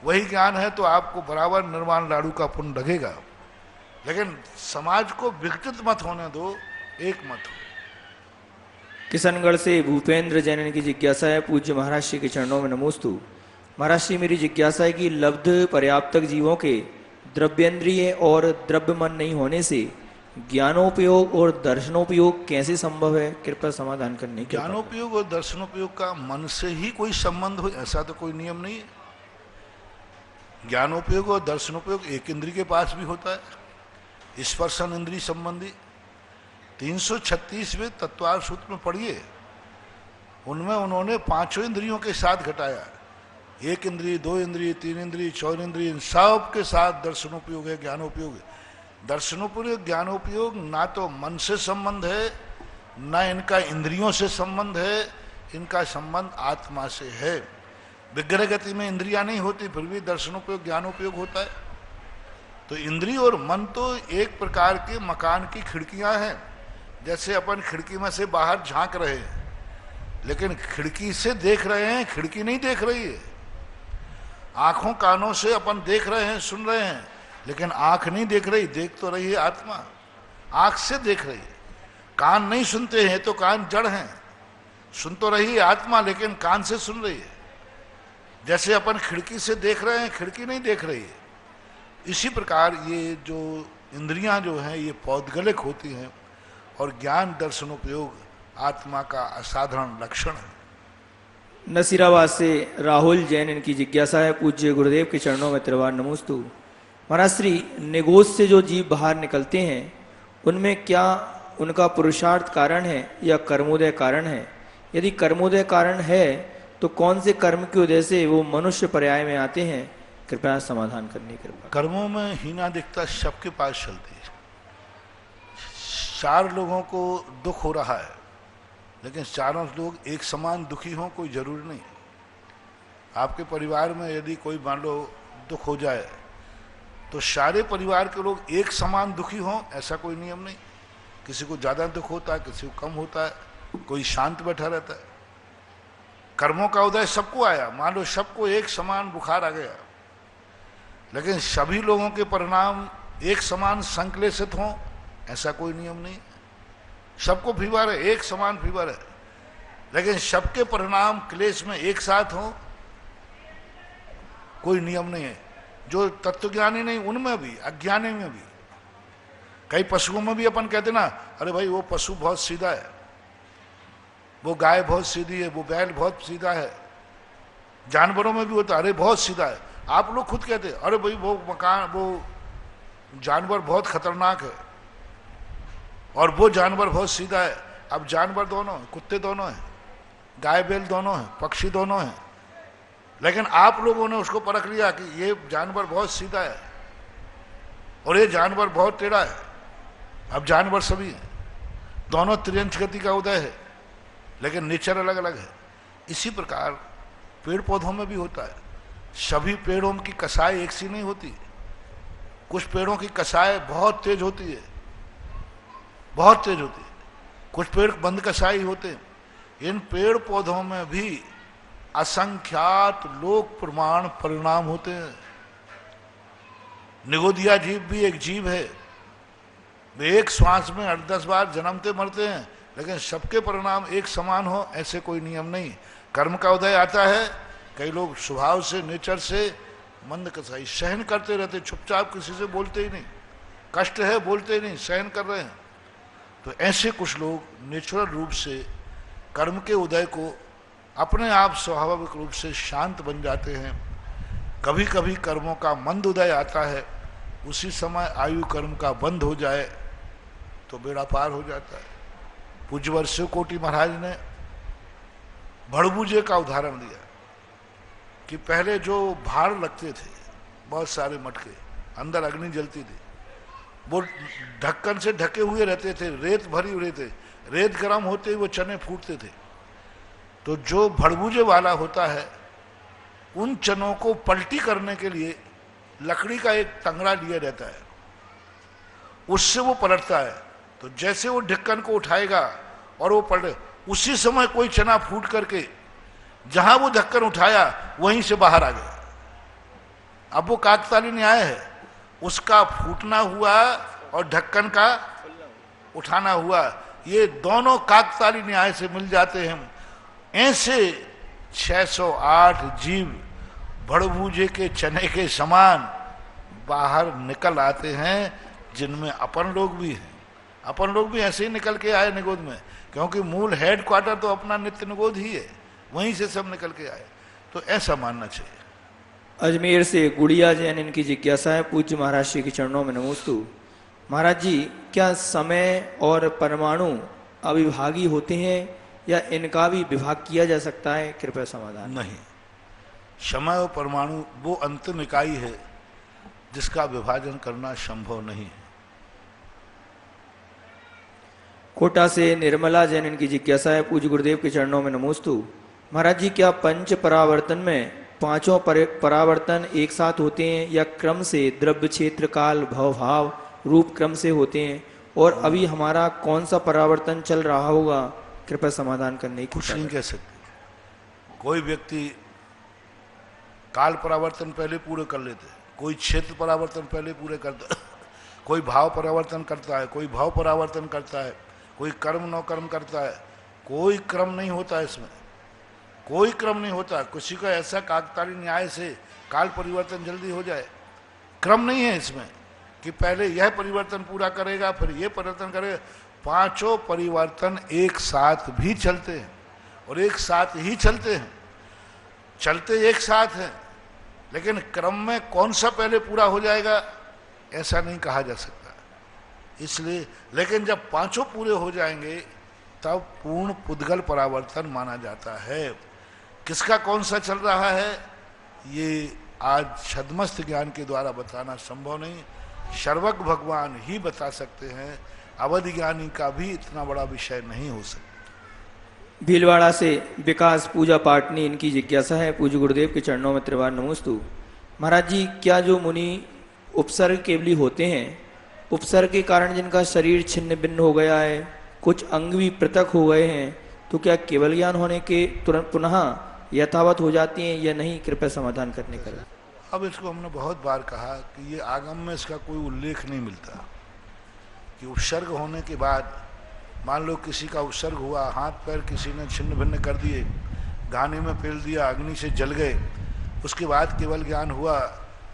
वही ज्ञान है तो आपको बराबर निर्माण लाडू का पुण्य लगेगा। लेकिन समाज को विकसित मत होने दो, एक मत हो। किशनगढ़ से भूपेंद्र जैन की जिज्ञासा है, पूज्य महाराज श्री के चरणों में नमोस्तु। महाराज श्री, मेरी जिज्ञासा है कि लब्ध पर्याप्तक जीवों के द्रव्येंद्रिय और द्रव्य मन नहीं होने से ज्ञानोपयोग और दर्शनोपयोग कैसे संभव है, कृपया समाधान करने की। ज्ञानोपयोग और दर्शनोपयोग का मन से ही कोई संबंध हो, ऐसा तो कोई नियम नहीं है। ज्ञानोपयोग और दर्शनोपयोग एक इंद्रिय के पास भी होता है। स्पर्शन इंद्रिय संबंधी 336वें तत्वार सूत्र में पढ़िए, उनमें उन्होंने 5 इंद्रियों के साथ घटाया। 1 इंद्रिय, 2 इंद्रिय, 3 इंद्रिय, 4 इंद्रिय, इन सब के साथ दर्शनोपयोग है, ज्ञानोपयोग है। दर्शनोपयोग ज्ञानोपयोग ना तो मन से संबंध है, ना इनका इंद्रियों से संबंध है, इनका संबंध आत्मा से है। विग्रह गति में इंद्रियां नहीं होती, फिर भी दर्शनोपयोग ज्ञानोपयोग होता है। तो इंद्रिय और मन तो एक प्रकार के मकान की खिड़कियां हैं। जैसे अपन खिड़की में से बाहर झांक रहे हैं, लेकिन खिड़की से देख रहे हैं, खिड़की नहीं देख रही है। आंखों कानों से अपन देख रहे हैं, सुन रहे हैं, लेकिन आंख नहीं देख रही, देख तो रही है आत्मा, आंख से देख रही है। कान नहीं सुनते हैं तो कान जड़ हैं, सुन तो रही है आत्मा, लेकिन कान से सुन रही है। जैसे अपन खिड़की से देख रहे हैं, खिड़की नहीं देख रही है। इसी प्रकार ये जो इंद्रियां जो हैं ये पौद्गलिक होती हैं, और ज्ञान दर्शनोपयोग आत्मा का असाधारण लक्षण है। नसीराबाद से राहुल जैन इनकी जिज्ञासा है, पूज्य गुरुदेव के चरणों में त्रिवार नमोस्तु। महाराज श्री, निगोज से जो जीव बाहर निकलते हैं उनमें क्या उनका पुरुषार्थ कारण है या कर्मोदय कारण है? यदि कर्मोदय कारण है तो कौन से कर्म की वजह से वो मनुष्य पर्याय में आते हैं, कृपया समाधान करने की कृपा। कर्मों में हीनादिकता सबके पास चलती है। 4 लोगों को दुख हो रहा है, लेकिन चारों लोग एक समान दुखी हों कोई जरूरी नहीं। आपके परिवार में यदि कोई मान लो दुख हो जाए तो सारे परिवार के लोग एक समान दुखी हों, ऐसा कोई नियम नहीं। किसी को ज़्यादा दुख होता है, किसी को कम होता है, कोई शांत बैठा रहता है। कर्मों का उदय सबको आया, मान लो सबको एक समान बुखार आ गया, लेकिन सभी लोगों के परिणाम एक समान संक्लेशित हों, ऐसा कोई नियम नहीं। सबको फीवर है, एक समान फीवर है, लेकिन सबके परिणाम क्लेश में एक साथ हों, कोई नियम नहीं है। जो तत्वज्ञानी नहीं उनमें भी, अज्ञानी में भी, कई पशुओं में भी अपन कहते ना, अरे भाई वो पशु बहुत सीधा है, वो गाय बहुत सीधी है, वो बैल बहुत सीधा है। जानवरों में भी होता है, अरे बहुत सीधा है। आप लोग खुद कहते अरे भाई वो मकान, वो जानवर बहुत खतरनाक है। और वो जानवर बहुत सीधा है। अब जानवर दोनों, कुत्ते दोनों हैं, गाय बैल दोनों हैं, पक्षी दोनों हैं, लेकिन आप लोगों ने उसको परख लिया कि ये जानवर बहुत सीधा है और ये जानवर बहुत टेढ़ा है। अब जानवर सभी हैं, दोनों त्रियंश गति का उदय है, लेकिन नेचर अलग अलग है। इसी प्रकार पेड़ पौधों में भी होता है। सभी पेड़ों की कसाई एक सी नहीं होती। कुछ पेड़ों की कसाई बहुत तेज होती है, बहुत तेज होती है। कुछ पेड़ बंद कसाई होते हैं। इन पेड़ पौधों में भी असंख्यात लोक प्रमाण परिणाम होते हैं। निगोदिया जीव भी एक जीव है। वे एक श्वास में 8-10 बार जन्मते मरते हैं, लेकिन सबके परिणाम एक समान हो ऐसे कोई नियम नहीं। कर्म का उदय आता है। कई लोग स्वभाव से, नेचर से मंद कसाई, सहन करते रहते, चुपचाप किसी से बोलते ही नहीं। कष्ट है बोलते ही नहीं, सहन कर रहे हैं। तो ऐसे कुछ लोग नेचुरल रूप से कर्म के उदय को अपने आप स्वाभाविक रूप से शांत बन जाते हैं। कभी कभी कर्मों का मंद उदय आता है, उसी समय आयु कर्म का बंद हो जाए तो बेड़ा पार हो जाता है। पूज्य वर्षो कोटि महाराज ने भड़बूजे का उदाहरण दिया कि पहले जो भाड़ लगते थे, बहुत सारे मटके, अंदर अग्नि जलती थी, वो ढक्कन से ढके हुए रहते थे, रेत भरी हुई थे। रेत गर्म होते ही वो चने फूटते थे। तो जो भड़बूजे वाला होता है, उन चनों को पलटी करने के लिए लकड़ी का एक तंगड़ा लिया रहता है, उससे वो पलटता है। तो जैसे वो ढक्कन को उठाएगा और वो पलटे, उसी समय कोई चना फूट करके जहां वो ढक्कन उठाया वहीं से बाहर आ गया। अब वो काकताली न्याय है, उसका फूटना हुआ और ढक्कन का उठाना हुआ, ये दोनों काकताली न्याय से मिल जाते हैं। ऐसे 608 जीव भड़बूजे के चने के समान बाहर निकल आते हैं, जिनमें अपन लोग भी हैं। अपन लोग भी ऐसे ही निकल के आए निगोद में, क्योंकि मूल हेड क्वार्टर तो अपना नित्य निगोद ही है, वहीं से सब निकल के आए। तो ऐसा मानना चाहिए। अजमेर से गुड़िया जैन इनकी जिज्ञासा है। पूज्य महाराज श्री के चरणों में नमोस्तु। महाराज जी, क्या समय और परमाणु अविभागी होते हैं या इनका भी विभाग किया जा सकता है? कृपया समाधान। नहीं, समय और परमाणु वो अंतिम इकाई है जिसका विभाजन करना संभव नहीं है। कोटा से निर्मला जैन इनकी जिज्ञासा है। पूज्य गुरुदेव के चरणों में नमोस्तु। महाराज जी, क्या पंच परावर्तन में पांचों परावर्तन एक साथ होते हैं या क्रम से द्रव्य, क्षेत्र, काल, भव, भाव, रूप क्रम से होते हैं? और अभी हमारा कौन सा परावर्तन चल रहा होगा? कृपया समाधान करने की। कुछ नहीं कह सकते। कोई व्यक्ति काल परावर्तन पहले पूरे कर लेते, कोई क्षेत्र परावर्तन पहले पूरे करता, कोई भाव परावर्तन करता है, कोई भाव परावर्तन करता है, कोई कर्म न कर्म करता है। कोई क्रम नहीं होता इसमें, कोई क्रम नहीं होता। किसी का ऐसा काकताली न्याय से काल परिवर्तन जल्दी हो जाए, क्रम नहीं है इसमें कि पहले यह परिवर्तन पूरा करेगा फिर यह परिवर्तन करेगा। पांचों परिवर्तन एक साथ भी चलते हैं और एक साथ ही चलते हैं, चलते एक साथ हैं, लेकिन क्रम में कौन सा पहले पूरा हो जाएगा ऐसा नहीं कहा जा सकता। इसलिए लेकिन जब पांचों पूरे हो जाएंगे तब पूर्ण पुद्गल परावर्तन माना जाता है। किसका कौन सा चल रहा है ये आज छद्मस्त ज्ञान के द्वारा बताना संभव नहीं, सर्वज्ञ भगवान ही बता सकते हैं। अवधि ज्ञानी का भी इतना बड़ा विषय नहीं हो सकता। भीलवाड़ा से विकास पूजा पाटनी इनकी जिज्ञासा है। पूज्य गुरुदेव के चरणों में त्रिवार नमोस्तु। महाराज जी, क्या जो मुनि उपसर्ग केवली होते हैं, उपसर्ग के कारण जिनका शरीर छिन्न भिन्न हो गया है, कुछ अंग भी पृथक हो गए हैं, तो क्या केवल ज्ञान होने के तुरंत पुनः यथावत हो जाती हैं या नहीं? कृपया समाधान करने का। अब इसको हमने बहुत बार कहा कि ये आगम में इसका कोई उल्लेख नहीं मिलता कि उपसर्ग होने के बाद, मान लो किसी का उपसर्ग हुआ, हाथ पैर किसी ने छिन्न भिन्न कर दिए, घानी में फेल दिया, अग्नि से जल गए, उसके बाद केवल ज्ञान हुआ,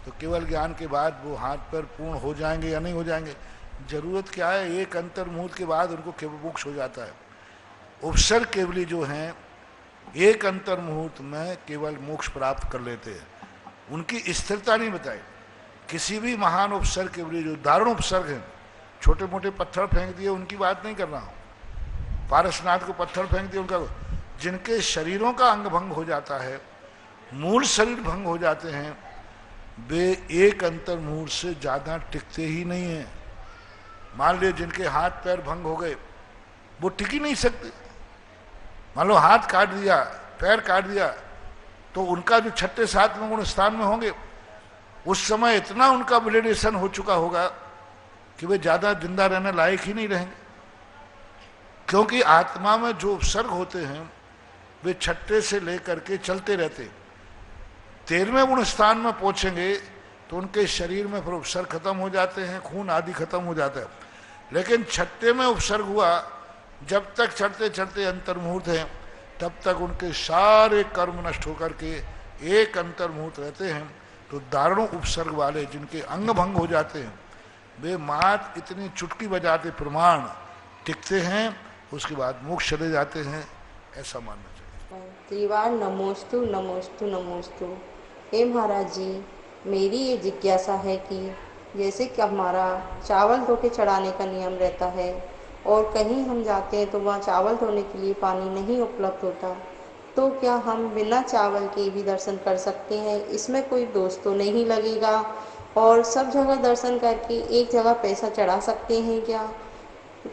तो केवल ज्ञान के बाद वो हाथ पैर पूर्ण हो जाएंगे या नहीं हो जाएंगे? जरूरत क्या है, एक अंतर्मुहूर्त के बाद उनको केवल मोक्ष हो जाता है। उपसर्ग केवली जो हैं एक अंतर्मुहूर्त में केवल मोक्ष प्राप्त कर लेते हैं, उनकी स्थिरता नहीं बताई। किसी भी महान उपसर्ग केवली जो दारुण उपसर्ग हैं, छोटे मोटे पत्थर फेंक दिए उनकी बात नहीं कर रहा हूँ, पारसनाथ को पत्थर फेंक दिए उनका, जिनके शरीरों का अंग भंग हो जाता है, मूल शरीर भंग हो जाते हैं, वे एक अंतर्मुहूर्त से ज्यादा टिकते ही नहीं हैं। मान लीजिए जिनके हाथ पैर भंग हो गए, वो टिक ही नहीं सकते। मान लो हाथ काट दिया, पैर काट दिया, तो उनका जो छठे सातवें गुण स्थान में होंगे, उस समय इतना उनका ब्लेडेशन हो चुका होगा कि वे ज्यादा जिंदा रहने लायक ही नहीं रहेंगे। क्योंकि आत्मा में जो उपसर्ग होते हैं वे छठे से लेकर के चलते रहते। 13वें गुण स्थान में पहुंचेंगे तो उनके शरीर में फिर उपसर्ग खत्म हो जाते हैं, खून आदि खत्म हो जाता है। लेकिन छठे में उपसर्ग हुआ, जब तक चढ़ते चढ़ते अंतर्मुहूर्त हैं तब तक उनके सारे कर्म नष्ट होकर के एक अंतर्मुहूर्त रहते हैं। तो दारुण उपसर्ग वाले जिनके अंग भंग हो जाते हैं, वे मात इतनी चुटकी बजाते प्रमाण टिकते हैं, उसके बाद मोक्ष चले जाते हैं, ऐसा मानना चाहिए। त्रिवार नमोस्तु नमोस्तु नमोस्तु। हे महाराज जी, मेरी ये जिज्ञासा है कि जैसे कि हमारा चावल धो के चढ़ाने का नियम रहता है और कहीं हम जाते हैं तो वहाँ चावल धोने के लिए पानी नहीं उपलब्ध होता, तो क्या हम बिना चावल के भी दर्शन कर सकते हैं? इसमें कोई दोष तो नहीं लगेगा? और सब जगह दर्शन करके एक जगह पैसा चढ़ा सकते हैं क्या?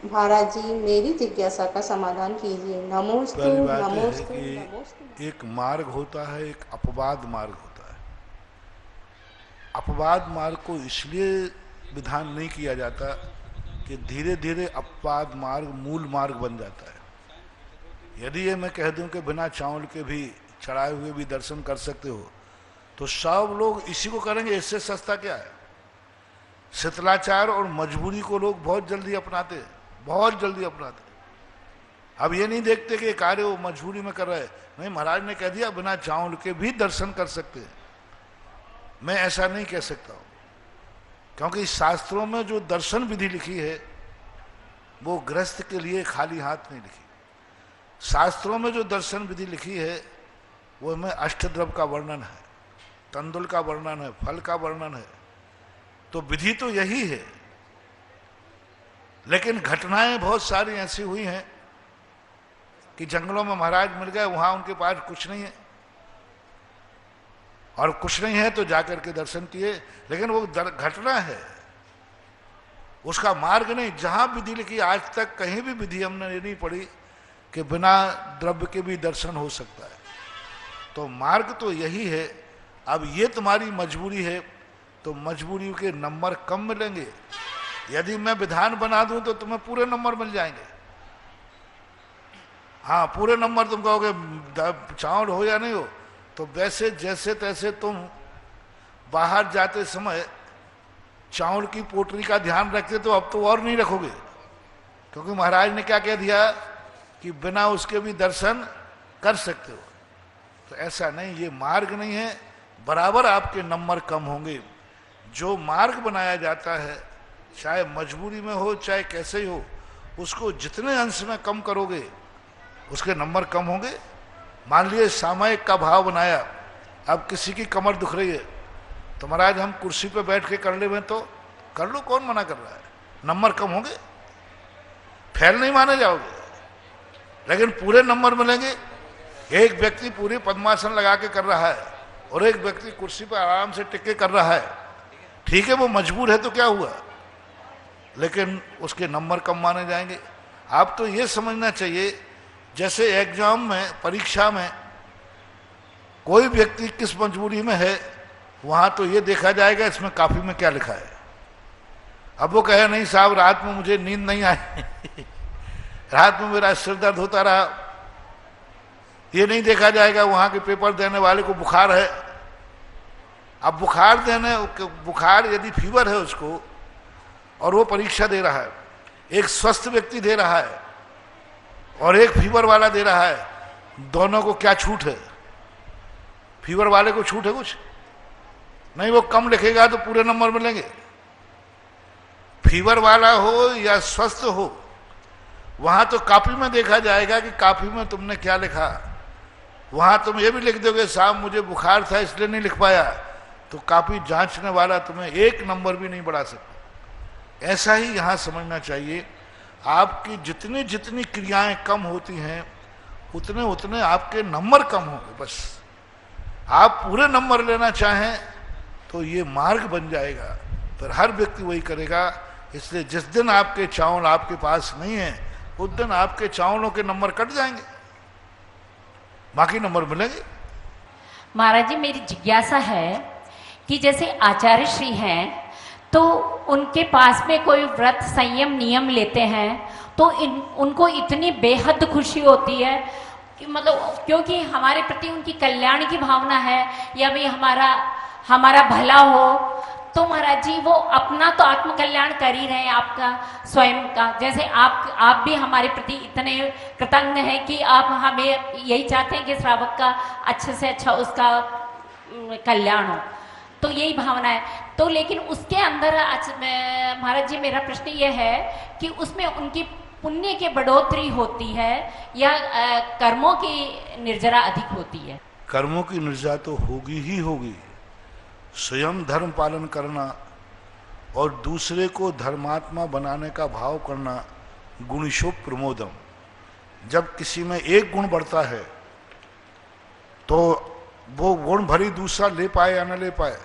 महाराज जी, मेरी जिज्ञासा का समाधान कीजिए। नमोस्तु नमोस्तु नमोस्तु। एक मार्ग होता है, एक अपवाद मार्ग होता है। अपवाद मार्ग को इसलिए विधान नहीं किया जाता कि धीरे धीरे अपवाद मार्ग मूल मार्ग बन जाता है। यदि ये मैं कह दूं कि बिना चावल के भी चढ़ाए हुए भी दर्शन कर सकते हो, तो सब लोग इसी को करेंगे। इससे सस्ता क्या है? शिथिलाचार और मजबूरी को लोग बहुत जल्दी अपनाते हैं, बहुत जल्दी अपनाते हैं। अब ये नहीं देखते कि कार्य वो मजबूरी में कर रहे हैं। नहीं, महाराज ने कह दिया बिना चावल के भी दर्शन कर सकते हैं। मैं ऐसा नहीं कह सकता हूं, क्योंकि शास्त्रों में जो दर्शन विधि लिखी है वो गृहस्थ के लिए खाली हाथ नहीं लिखी। शास्त्रों में जो दर्शन विधि लिखी है वो में अष्टद्रव का वर्णन है, तंदुल का वर्णन है, फल का वर्णन है। तो विधि तो यही है, लेकिन घटनाएं बहुत सारी ऐसी हुई हैं कि जंगलों में महाराज मिल गए, वहां उनके पास कुछ नहीं है, और कुछ नहीं है तो जाकर के दर्शन किए। लेकिन वो घटना है, उसका मार्ग नहीं। जहां विधि लिखी, आज तक कहीं भी विधि हमने ये नहीं पढ़ी कि बिना द्रव्य के भी दर्शन हो सकता है। तो मार्ग तो यही है। अब ये तुम्हारी मजबूरी है, तो मजबूरी के नंबर कम मिलेंगे। यदि मैं विधान बना दूं तो तुम्हें पूरे नंबर मिल जाएंगे। हाँ, पूरे नंबर तुम कहोगे चावल हो या नहीं हो, तो वैसे जैसे तैसे तुम बाहर जाते समय चावल की पोटली का ध्यान रखते, तो अब तो और नहीं रखोगे, क्योंकि महाराज ने क्या कह दिया कि बिना उसके भी दर्शन कर सकते हो। तो ऐसा नहीं, ये मार्ग नहीं है, बराबर आपके नंबर कम होंगे। जो मार्ग बनाया जाता है, चाहे मजबूरी में हो चाहे कैसे ही हो, उसको जितने अंश में कम करोगे उसके नंबर कम होंगे। मान लिए सामयिक का भाव बनाया, अब किसी की कमर दुख रही है तो महाराज हम कुर्सी पे बैठ के कर ले, तो कर लो, कौन मना कर रहा है? नंबर कम होंगे, फेल नहीं माने जाओगे, लेकिन पूरे नंबर मिलेंगे। एक व्यक्ति पूरी पद्मासन लगा के कर रहा है और एक व्यक्ति कुर्सी पर आराम से टिक के कर रहा है। ठीक है, वो मजबूर है तो क्या हुआ, लेकिन उसके नंबर कम माने जाएंगे। आप तो ये समझना चाहिए, जैसे एग्जाम में, परीक्षा में कोई व्यक्ति किस मजबूरी में है, वहां तो ये देखा जाएगा इसमें काफी में क्या लिखा है। अब वो कहे नहीं साहब रात में मुझे नींद नहीं आई रात में मेरा सिर दर्द होता रहा, ये नहीं देखा जाएगा वहां के पेपर देने वाले को बुखार है। अब बुखार यदि फीवर है उसको और वो परीक्षा दे रहा है, एक स्वस्थ व्यक्ति दे रहा है और एक फीवर वाला दे रहा है, दोनों को क्या छूट है? फीवर वाले को छूट है कुछ नहीं, वो कम लिखेगा तो पूरे नंबर मिलेंगे। फीवर वाला हो या स्वस्थ हो, वहां तो कॉपी में देखा जाएगा कि कॉपी में तुमने क्या लिखा। वहां तुम ये भी लिख दोगे साहब मुझे बुखार था इसलिए नहीं लिख पाया, तो कॉपी जांचने वाला तुम्हें एक नंबर भी नहीं बढ़ा सकता। ऐसा ही यहाँ समझना चाहिए। आपकी जितनी जितनी क्रियाएं कम होती हैं उतने उतने आपके नंबर कम होंगे। बस आप पूरे नंबर लेना चाहें तो ये मार्ग बन जाएगा, पर हर व्यक्ति वही करेगा। इसलिए जिस दिन आपके चावल आपके पास नहीं है उस दिन आपके चावलों के नंबर कट जाएंगे, बाकी नंबर मिलेंगे। महाराज जी, मेरी जिज्ञासा है कि जैसे आचार्य श्री हैं तो उनके पास में कोई व्रत संयम नियम लेते हैं तो उनको इतनी बेहद खुशी होती है कि मतलब क्योंकि हमारे प्रति उनकी कल्याण की भावना है या भी हमारा भला हो, तो महाराज जी वो अपना तो आत्मकल्याण कर ही रहे हैं, आपका स्वयं का। जैसे आप भी हमारे प्रति इतने कृतज्ञ हैं कि आप हमें यही चाहते हैं कि श्रावक का अच्छे से अच्छा उसका कल्याण हो, तो यही भावना है। तो लेकिन उसके अंदर महाराज जी मेरा प्रश्न ये है कि उसमें उनकी पुण्य की बढ़ोतरी होती है या कर्मों की निर्जरा अधिक होती है? कर्मों की निर्जरा तो होगी ही होगी। स्वयं धर्म पालन करना और दूसरे को धर्मात्मा बनाने का भाव करना गुणिशो प्रमोदम। जब किसी में एक गुण बढ़ता है तो वो गुण भरी दूसरा ले पाए या न ले पाए,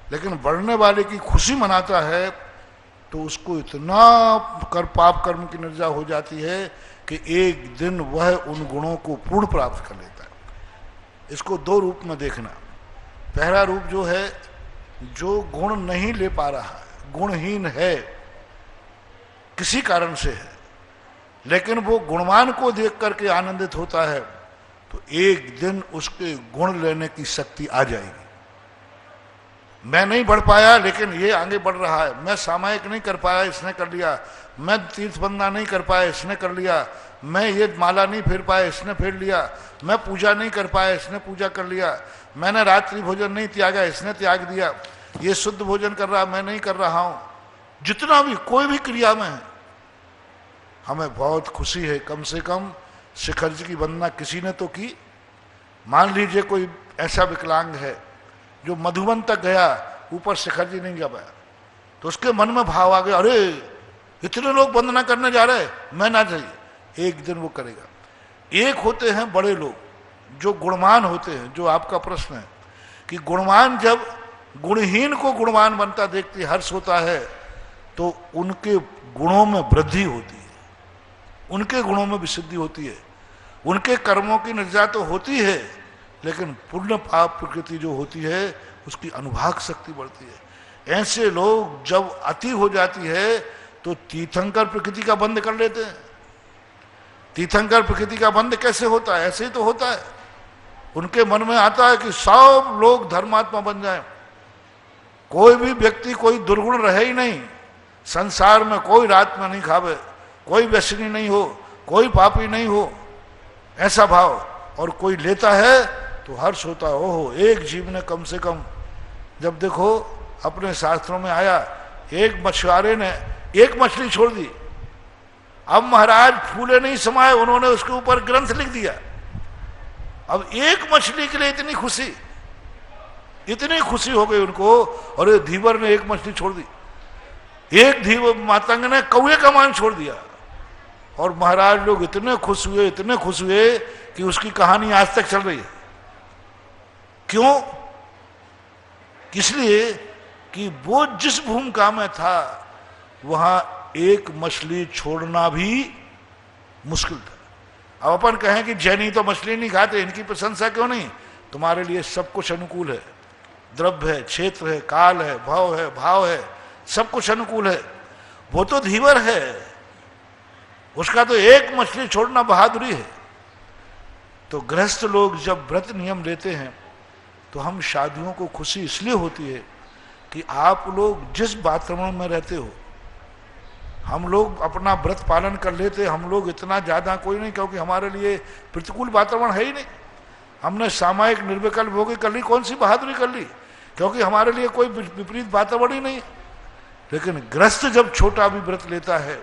लेकिन बढ़ने वाले की खुशी मनाता है तो उसको इतना पाप कर्म की निर्जरा हो जाती है कि एक दिन वह उन गुणों को पूर्ण प्राप्त कर लेता है। इसको दो रूप में देखना। पहला रूप जो है, जो गुण नहीं ले पा रहा है, गुणहीन है, किसी कारण से है, लेकिन वो गुणवान को देख करके आनंदित होता है, तो एक दिन उसके गुण लेने की शक्ति आ जाएगी। मैं नहीं बढ़ पाया लेकिन ये आगे बढ़ रहा है, मैं सामायिक नहीं कर पाया इसने कर लिया, मैं तीर्थ बंदना नहीं कर पाया इसने कर लिया, मैं ये माला नहीं फेर पाया इसने फेर लिया, मैं पूजा नहीं कर पाया इसने पूजा कर लिया, मैंने रात्रि भोजन नहीं त्यागा इसने त्याग दिया, ये शुद्ध भोजन कर रहा मैं नहीं कर रहा हूं। जितना भी कोई भी क्रिया में है हमें बहुत खुशी है। कम से कम शिखर जी की वंदना किसी ने तो की। मान लीजिए कोई ऐसा विकलांग है जो मधुबन तक गया, ऊपर शिखर जी नहीं जा पाया, तो उसके मन में भाव आ गया, अरे इतने लोग वंदना करने जा रहे मैं ना जाइए। एक दिन वो करेगा। एक होते हैं बड़े लोग जो गुणवान होते हैं, जो आपका प्रश्न है कि गुणवान जब गुणहीन को गुणवान बनता देखते हर्ष होता है तो उनके गुणों में वृद्धि होती है, उनके गुणों में विशुद्धि होती है, उनके कर्मों की निर्जरा तो होती है, लेकिन पुण्य पाप प्रकृति जो होती है उसकी अनुभाग शक्ति बढ़ती है। ऐसे लोग जब अति हो जाती है तो तीर्थंकर प्रकृति का बंध कर लेते हैं। तीर्थंकर प्रकृति का बंध कैसे होता है? ऐसे ही तो होता है। उनके मन में आता है कि सब लोग धर्मात्मा बन जाएं, कोई भी व्यक्ति कोई दुर्गुण रहे ही नहीं, संसार में कोई रात में नहीं खावे, कोई व्यसनी नहीं हो, कोई पापी नहीं हो, ऐसा भाव। और कोई लेता है तो हर्ष होता है, ओहो एक जीव ने कम से कम। जब देखो अपने शास्त्रों में आया, एक मछुआरे ने एक मछली छोड़ दी, अब महाराज फूले नहीं समाये, उन्होंने उसके ऊपर ग्रंथ लिख दिया। अब एक मछली के लिए इतनी खुशी हो गई उनको, और ये धीवर ने एक मछली छोड़ दी, एक धीवर मातंग ने कौए का मान छोड़ दिया, और महाराज लोग इतने खुश हुए कि उसकी कहानी आज तक चल रही है। क्यों? इसलिए कि वो जिस भूमिका में था वहां एक मछली छोड़ना भी मुश्किल था। अब अपन कहें कि जैनी तो मछली नहीं खाते, इनकी प्रशंसा क्यों नहीं? तुम्हारे लिए सब कुछ अनुकूल है, द्रव्य है, क्षेत्र है, काल है, भाव है, सब कुछ अनुकूल है। वो तो धीवर है, उसका तो एक मछली छोड़ना बहादुरी है। तो गृहस्थ लोग जब व्रत नियम लेते हैं तो हम शादियों को खुशी इसलिए होती है कि आप लोग जिस वातावरण में रहते हो, हम लोग अपना व्रत पालन कर लेते, हम लोग इतना ज्यादा कोई नहीं, क्योंकि हमारे लिए प्रतिकूल वातावरण है ही नहीं। हमने सामायिक निर्विकल्प भोगी कर ली, कौन सी बहादुरी कर ली, क्योंकि हमारे लिए कोई विपरीत वातावरण ही नहीं। लेकिन गृहस्थ जब छोटा भी व्रत लेता है,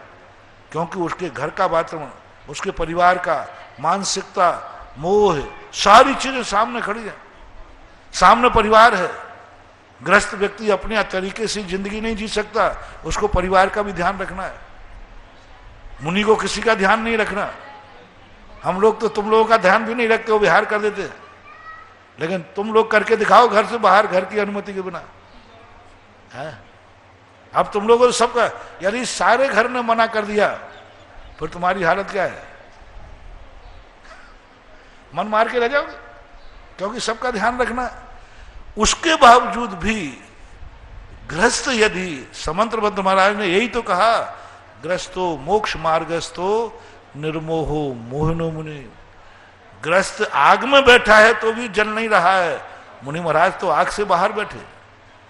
क्योंकि उसके घर का वातावरण, उसके परिवार का मानसिकता, मोह, सारी चीजें सामने खड़ी है, सामने परिवार है, गृहस्थ व्यक्ति अपने तरीके से जिंदगी नहीं जी सकता, उसको परिवार का भी ध्यान रखना है। मुनि को किसी का ध्यान नहीं रखना। हम लोग तो तुम लोगों का ध्यान भी नहीं रखते हो, विहार कर देते हैं, लेकिन तुम लोग करके दिखाओ घर से बाहर, घर की अनुमति के बिना है। अब तुम लोगों को सबका, यदि सारे घर ने मना कर दिया फिर तुम्हारी हालत क्या है? मन मार के रह जाओगे, क्योंकि सबका ध्यान रखना है। उसके बावजूद भी गृहस्थ यदि, समंत्रबद्ध महाराज ने यही तो कहा, ग्रस्तो मोक्ष मार्गस्थो निर्मोहो मोहनो मुनि। ग्रस्त आग में बैठा है तो भी जल नहीं रहा है, मुनि महाराज तो आग से बाहर बैठे।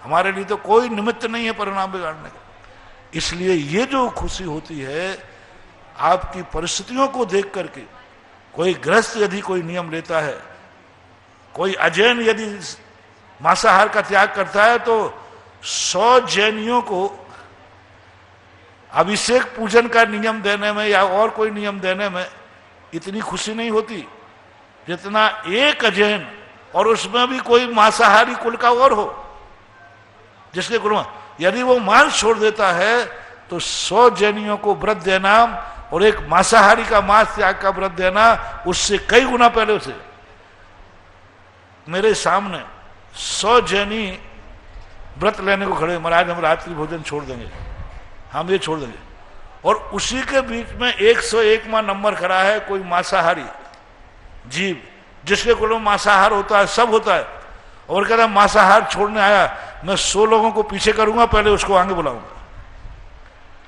हमारे लिए तो कोई निमित्त नहीं है परिणाम बिगाड़ने का। इसलिए ये जो खुशी होती है आपकी परिस्थितियों को देख करके, कोई ग्रस्त यदि कोई नियम लेता है, कोई अजैन यदि मांसाहार का त्याग करता है, तो 100 जैनियों को अभिषेक पूजन का नियम देने में या और कोई नियम देने में इतनी खुशी नहीं होती जितना एक अजैन, और उसमें भी कोई मांसाहारी कुल का और हो, जिसके कुल में यदि वो मांस छोड़ देता है तो 100 जैनियों को व्रत देना और एक मांसाहारी का मांस त्याग का व्रत देना उससे कई गुना पहले उसे। मेरे सामने 100 जैनी व्रत लेने को खड़े, महाराज हम रात्रि भोजन छोड़ देंगे, हम ये छोड़ देंगे, और उसी के बीच में 101वां नंबर खड़ा है कोई मांसाहारी जीव, जिसके कुल में मांसाहार होता है, सब होता है, और कहता है मांसाहार छोड़ने आया, मैं 100 लोगों को पीछे करूंगा, पहले उसको आगे बुलाऊंगा।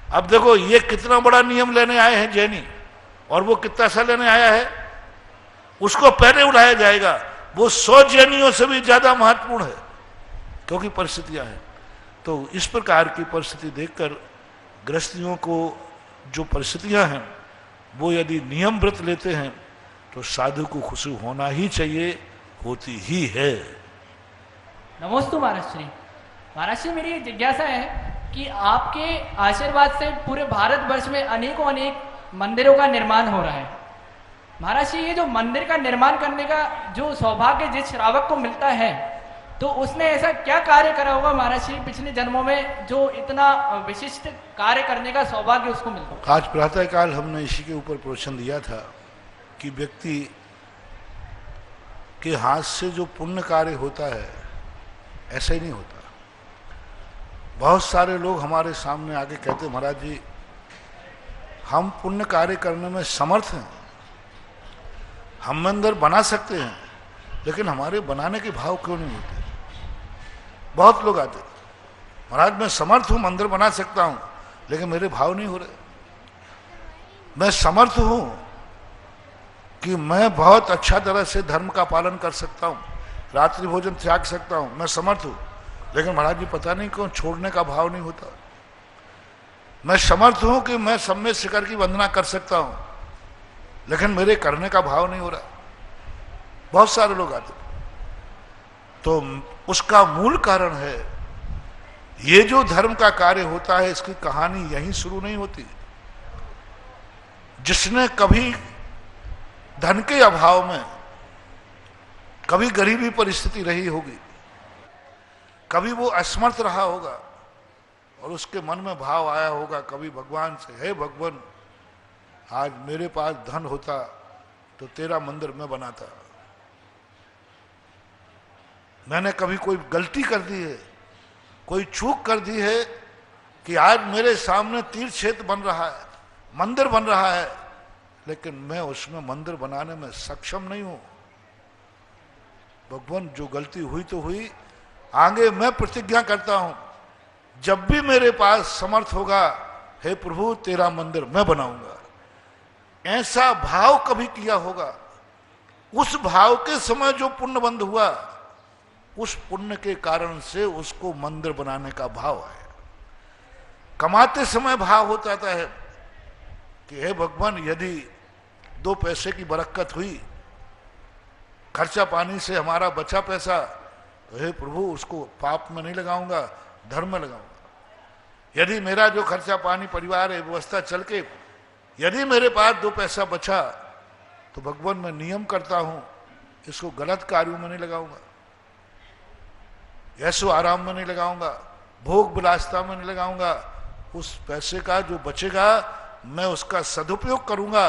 अब देखो ये कितना बड़ा नियम लेने आए हैं जैनी, और वो कितना सा लेने आया है, उसको पहले उठाया जाएगा। वो 100 जैनियों से भी ज्यादा महत्वपूर्ण है, क्योंकि परिस्थितियां हैं। तो इस प्रकार की परिस्थिति देखकर गृहस्थियों को जो परिस्थितियां हैं, वो यदि नियम व्रत लेते हैं तो साधु को खुशी होना ही चाहिए, होती ही है। नमोस्तु महाराज श्री। महाराज श्री, मेरी जिज्ञासा है कि आपके आशीर्वाद से पूरे भारतवर्ष में अनेकों अनेक मंदिरों का निर्माण हो रहा है। महाराज जी, ये जो मंदिर का निर्माण करने का जो सौभाग्य जिस श्रावक को मिलता है, तो उसने ऐसा क्या कार्य करा होगा महाराज जी पिछले जन्मों में जो इतना विशिष्ट कार्य करने का सौभाग्य उसको मिलता है? आज प्रातःकाल हमने इसी के ऊपर प्रवचन दिया था कि व्यक्ति के हाथ से जो पुण्य कार्य होता है ऐसा ही नहीं होता। बहुत सारे लोग हमारे सामने आके कहते, महाराज जी हम पुण्य कार्य करने में समर्थ हैं, हम मंदिर बना सकते हैं, लेकिन हमारे बनाने के भाव क्यों नहीं होते? बहुत लोग आते, महाराज मैं समर्थ हूं, मंदिर बना सकता हूं, लेकिन मेरे भाव नहीं हो रहे। मैं समर्थ हूं कि मैं बहुत अच्छा तरह से धर्म का पालन कर सकता हूं, रात्रि भोजन त्याग सकता हूं, मैं समर्थ हूं, लेकिन महाराज जी पता नहीं क्यों छोड़ने का भाव नहीं होता। मैं समर्थ हूं कि मैं सम्यक शिखर की वंदना कर सकता हूं, लेकिन मेरे करने का भाव नहीं हो रहा। बहुत सारे लोग आते, तो उसका मूल कारण है ये जो धर्म का कार्य होता है, इसकी कहानी यहीं शुरू नहीं होती। जिसने कभी धन के अभाव में, कभी गरीबी परिस्थिति रही होगी, कभी वो असमर्थ रहा होगा और उसके मन में भाव आया होगा कभी भगवान से, हे भगवान आज मेरे पास धन होता तो तेरा मंदिर मैं बनाता। मैंने कभी कोई गलती कर दी है, कोई चूक कर दी है कि आज मेरे सामने तीर्थ क्षेत्र बन रहा है, मंदिर बन रहा है, लेकिन मैं उसमें मंदिर बनाने में सक्षम नहीं हूं। भगवान जो गलती हुई तो हुई, आगे मैं प्रतिज्ञा करता हूं जब भी मेरे पास समर्थ होगा, हे प्रभु तेरा मंदिर मैं बनाऊंगा। ऐसा भाव कभी किया होगा, उस भाव के समय जो पुण्य बंध हुआ, उस पुण्य के कारण से उसको मंदिर बनाने का भाव आया। कमाते समय भाव होता है कि हे भगवान यदि 2 पैसे की बरकत हुई, खर्चा पानी से हमारा बचा पैसा, तो हे प्रभु उसको पाप में नहीं लगाऊंगा, धर्म में लगाऊंगा। यदि मेरा जो खर्चा पानी परिवार है व्यवस्था चल के, यदि मेरे पास 2 पैसा बचा तो भगवान मैं नियम करता हूं इसको गलत कार्यों में नहीं लगाऊंगा। ऐसो आराम में नहीं लगाऊंगा, भोग विलासिता में नहीं लगाऊंगा, उस पैसे का जो बचेगा मैं उसका सदुपयोग करूंगा।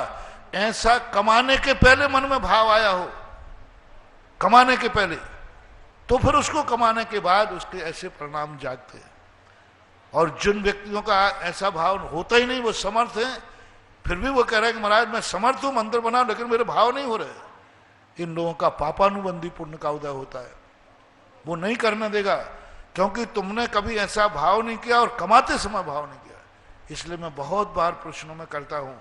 ऐसा कमाने के पहले मन में भाव आया हो, कमाने के पहले, तो फिर उसको कमाने के बाद उसके ऐसे परिणाम जागते हैं। और जिन व्यक्तियों का ऐसा भाव होता ही नहीं, वो समर्थ हैं, फिर भी वो कह रहे हैं कि महाराज मैं समर्थ हूं मंदिर बनाऊं लेकिन मेरे भाव नहीं हो रहे, इन लोगों का पापानुबंधी पुण्य का उदय होता है। वो नहीं करने देगा क्योंकि तुमने कभी ऐसा भाव नहीं किया और कमाते समय भाव नहीं किया। इसलिए मैं बहुत बार प्रश्नों में करता हूं,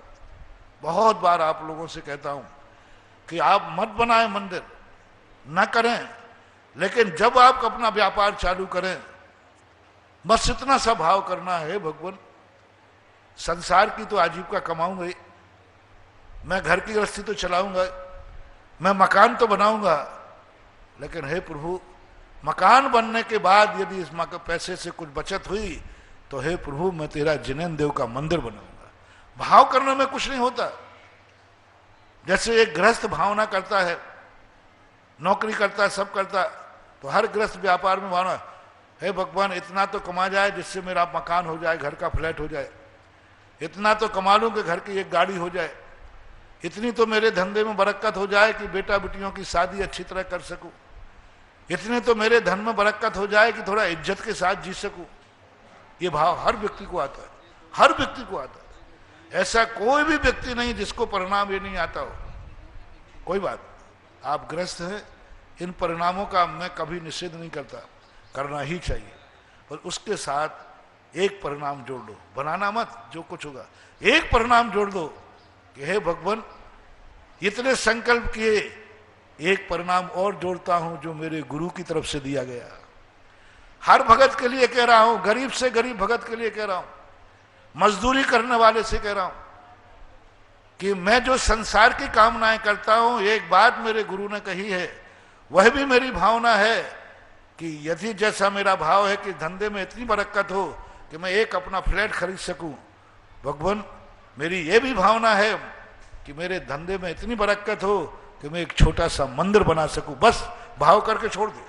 बहुत बार आप लोगों से कहता हूं कि आप मत बनाएं मंदिर, ना करें, लेकिन जब आप अपना व्यापार चालू करें बस इतना सा भाव करना है, भगवान संसार की तो आजीविका कमाऊंगा ही, मैं घर की गृहस्थी तो चलाऊंगा, मैं मकान तो बनाऊंगा, लेकिन हे प्रभु मकान बनने के बाद यदि इस पैसे से कुछ बचत हुई तो हे प्रभु मैं तेरा जिनेन्द्र देव का मंदिर बनाऊंगा। भाव करने में कुछ नहीं होता। जैसे एक गृहस्थ भावना करता है, नौकरी करता है, सब करता, तो हर गृहस्थ व्यापार में भावना, हे भगवान इतना तो कमा जाए जिससे मेरा मकान हो जाए, घर का फ्लैट हो जाए, इतना तो कमा लूं कि घर की एक गाड़ी हो जाए, इतनी तो मेरे धंधे में बरकत हो जाए कि बेटा बेटियों की शादी अच्छी तरह कर सकूं, इतने तो मेरे धन में बरकत हो जाए कि थोड़ा इज्जत के साथ जी सकूं। ये भाव हर व्यक्ति को आता है, हर व्यक्ति को आता है। ऐसा कोई भी व्यक्ति नहीं जिसको परिणाम ये नहीं आता हो। कोई बात, आप ग्रस्त हैं, इन परिणामों का मैं कभी निषेध नहीं करता, करना ही चाहिए, और उसके साथ एक परिणाम जोड़ दो, बनाना मत, जो कुछ होगा एक परिणाम जोड़ दो कि हे भगवान इतने संकल्प किए, एक परिणाम और जोड़ता हूं जो मेरे गुरु की तरफ से दिया गया। हर भगत के लिए कह रहा हूं, गरीब से गरीब भगत के लिए कह रहा हूं, मजदूरी करने वाले से कह रहा हूं कि मैं जो संसार की कामनाएं करता हूं, एक बात मेरे गुरु ने कही है, वह भी मेरी भावना है कि यदि जैसा मेरा भाव है कि धंधे में इतनी बरकत हो कि मैं एक अपना फ्लैट खरीद सकूं, भगवान मेरी ये भी भावना है कि मेरे धंधे में इतनी बरकत हो कि मैं एक छोटा सा मंदिर बना सकूं। बस भाव करके छोड़ दो।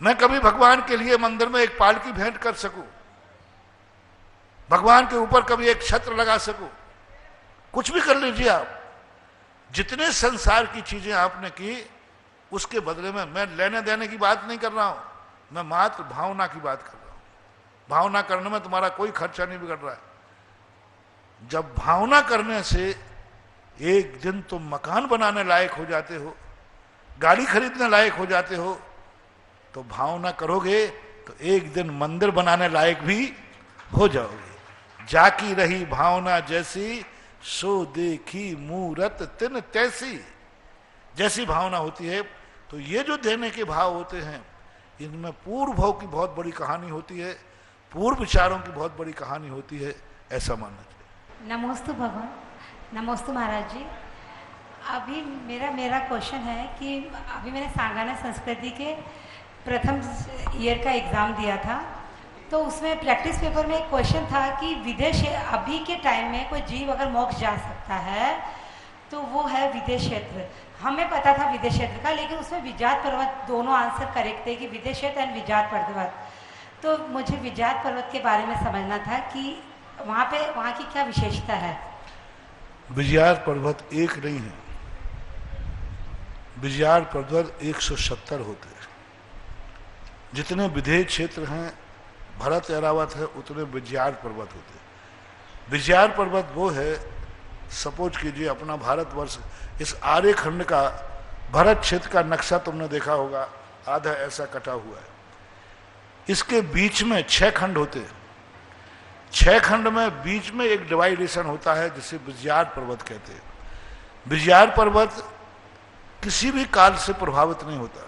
मैं कभी भगवान के लिए मंदिर में एक पालकी भेंट कर सकूं, भगवान के ऊपर कभी एक छत्र लगा सकूं, कुछ भी कर लीजिए आप। जितने संसार की चीजें आपने की उसके बदले में मैं लेने देने की बात नहीं कर रहा हूं, मैं मात्र भावना की बात कर रहा हूं। भावना करने में तुम्हारा कोई खर्चा नहीं बिगड़ रहा है। जब भावना करने से एक दिन तुम मकान बनाने लायक हो जाते हो, गाड़ी खरीदने लायक हो जाते हो, तो भावना करोगे तो एक दिन मंदिर बनाने लायक भी हो जाओगे। जाकी रही भावना जैसी, सो देखी मूरत तिन तैसी। जैसी भावना होती है, तो ये जो देने के भाव होते हैं, इनमें पूर्व भाव की बहुत बड़ी कहानी होती है, पूर्व विचारों की बहुत बड़ी कहानी होती है, ऐसा मानना चाहिए। नमोस्तु भगवान, नमोस्तु महाराज जी। अभी मेरा क्वेश्चन है कि अभी मैंने सांगाना संस्कृति के प्रथम ईयर का एग्ज़ाम दिया था, तो उसमें प्रैक्टिस पेपर में एक क्वेश्चन था कि विदेश, अभी के टाइम में कोई जीव अगर मोक्ष जा सकता है तो वो है विदेश क्षेत्र। हमें पता था विदेश क्षेत्र का, लेकिन उसमें विजात पर्वत, दोनों आंसर करेक्ट थे कि विदेश क्षेत्र एंड विजात पर्वत। तो मुझे विजात पर्वत के बारे में समझना था कि वहाँ की क्या विशेषता है। विजयात पर्वत एक नहीं है, विजयात पर्वत 170 होते हैं। जितने विदेश क्षेत्र हैं, भरत ऐरावत है, उतने विजयात पर्वत होते हैं। विजयात पर्वत वो है, सपोज कीजिए अपना भारतवर्ष, इस आर्यखंड का भरत क्षेत्र का नक्शा तुमने देखा होगा, आधा ऐसा कटा हुआ है। इसके बीच में 6 खंड होते हैं। 6 खंड में बीच में एक डिवाइडेशन होता है जिसे विजयात पर्वत कहते हैं। विजयात पर्वत किसी भी काल से प्रभावित नहीं होता,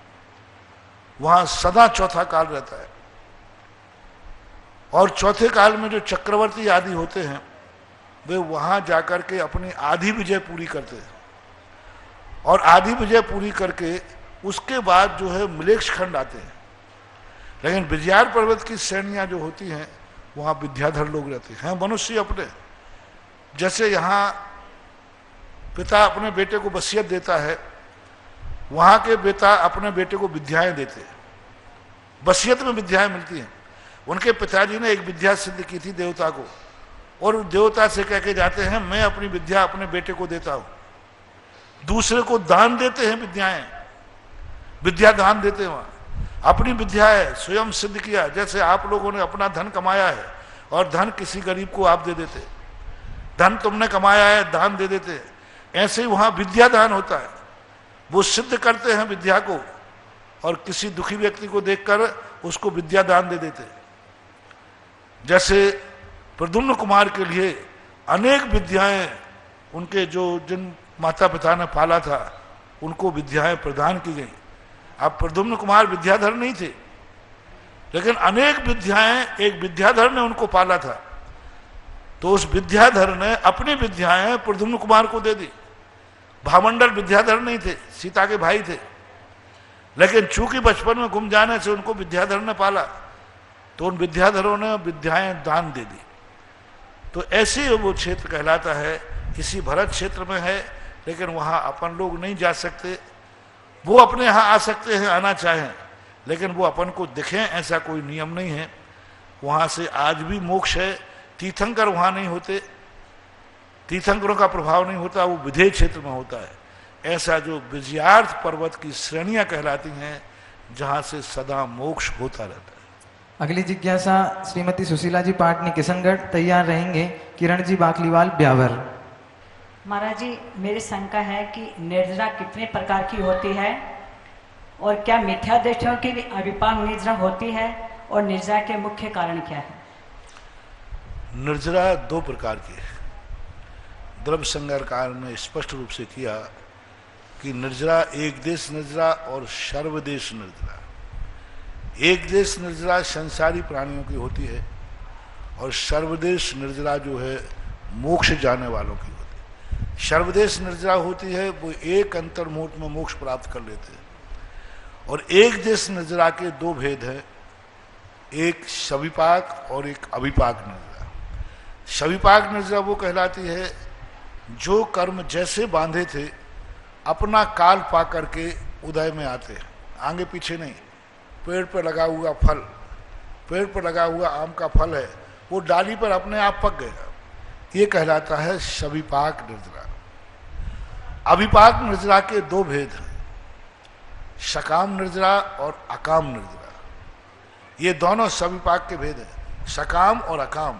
वहां सदा चौथा काल रहता है। और चौथे काल में जो चक्रवर्ती आदि होते हैं, वे वहां जाकर के अपनी आधी विजय पूरी करते हैं, और आधी विजय पूरी करके उसके बाद जो है मिलेक्ष खंड आते हैं। लेकिन विजयात पर्वत की श्रेणियां जो होती हैं, वहां विद्याधर लोग रहते हैं, मनुष्य अपने। जैसे यहाँ पिता अपने बेटे को वसीयत देता है, वहां के पिता अपने बेटे को विद्याएं देते हैं। वसीयत में विद्याएं मिलती हैं। उनके पिताजी ने एक विद्या सिद्ध की थी देवता को, और देवता से कह के जाते हैं मैं अपनी विद्या अपने बेटे को देता हूं। दूसरे को दान देते हैं विद्याएं, विद्या दान देते हैं। वहां अपनी विद्या है, स्वयं सिद्ध किया। जैसे आप लोगों ने अपना धन कमाया है और धन किसी गरीब को आप दे देते, धन तुमने कमाया है दान दे देते, ऐसे ही वहां विद्या दान होता है। वो सिद्ध करते हैं विद्या को और किसी दुखी व्यक्ति को देखकर उसको विद्या दान दे देते। जैसे प्रद्युम्न कुमार के लिए अनेक विद्याएं उनके जो जिन माता पिता ने पाला था उनको विद्याएं प्रदान की गई। अब प्रद्युम्न कुमार विद्याधर नहीं थे, लेकिन अनेक विद्याएं एक विद्याधर ने उनको पाला था, तो उस विद्याधर ने अपनी विद्याएं प्रद्युम्न कुमार को दे दी। भामंडल विद्याधर नहीं थे, सीता के भाई थे, लेकिन चूंकि बचपन में गुम जाने से उनको विद्याधर ने पाला, तो उन विद्याधरों ने विद्याएं दान दे दी। तो ऐसे वो क्षेत्र कहलाता है, किसी भरत क्षेत्र में है, लेकिन वहां अपन लोग नहीं जा सकते। वो अपने यहाँ आ सकते हैं, आना चाहें, लेकिन वो अपन को दिखें ऐसा कोई नियम नहीं है। वहां से आज भी मोक्ष है। तीर्थंकर वहां नहीं होते, तीर्थंकरों का प्रभाव नहीं होता, वो विधेय क्षेत्र में होता है। ऐसा जो विजयार्थ पर्वत की श्रेणियां कहलाती हैं, जहां से सदा मोक्ष होता रहता है। अगली जिज्ञासा श्रीमती सुशीला जी पाटनी किशनगढ़ तैयार रहेंगे। किरण जी बाकलीवाल ब्यावर। महाराज जी, मेरी शंका है कि निर्जरा कितने प्रकार की होती है और क्या मिथ्या दृष्टियों की भी अभिपाक निर्जरा होती है, और निर्जरा के मुख्य कारण क्या है? निर्जरा दो प्रकार की है। द्रव्य संग्रहकार ने स्पष्ट रूप से किया कि निर्जरा एक देश निर्जरा और सर्वदेश निर्जरा। एक देश निर्जरा संसारी प्राणियों की होती है और सर्वदेश निर्जरा जो है मोक्ष जाने वालों की होती है। सर्वदेश निर्जरा होती है वो एक अंतर्मुहूर्त में मोक्ष प्राप्त कर लेते हैं, और एक देश निर्जरा के दो भेद हैं, एक सविपाक और एक अविपाक निर्जरा। सविपाक निर्जरा वो कहलाती है जो कर्म जैसे बांधे थे अपना काल पा करके उदय में आते हैं, आगे पीछे नहीं। पेड़ पर लगा हुआ फल, पेड़ पर लगा हुआ आम का फल है, वो डाली पर अपने आप पक गएगा, ये कहलाता है सविपाक निर्जरा। अविपाक निर्जरा के दो भेद हैं, सकाम निर्जरा और अकाम निर्जरा। ये दोनों सविपाक के भेद हैं, सकाम और अकाम।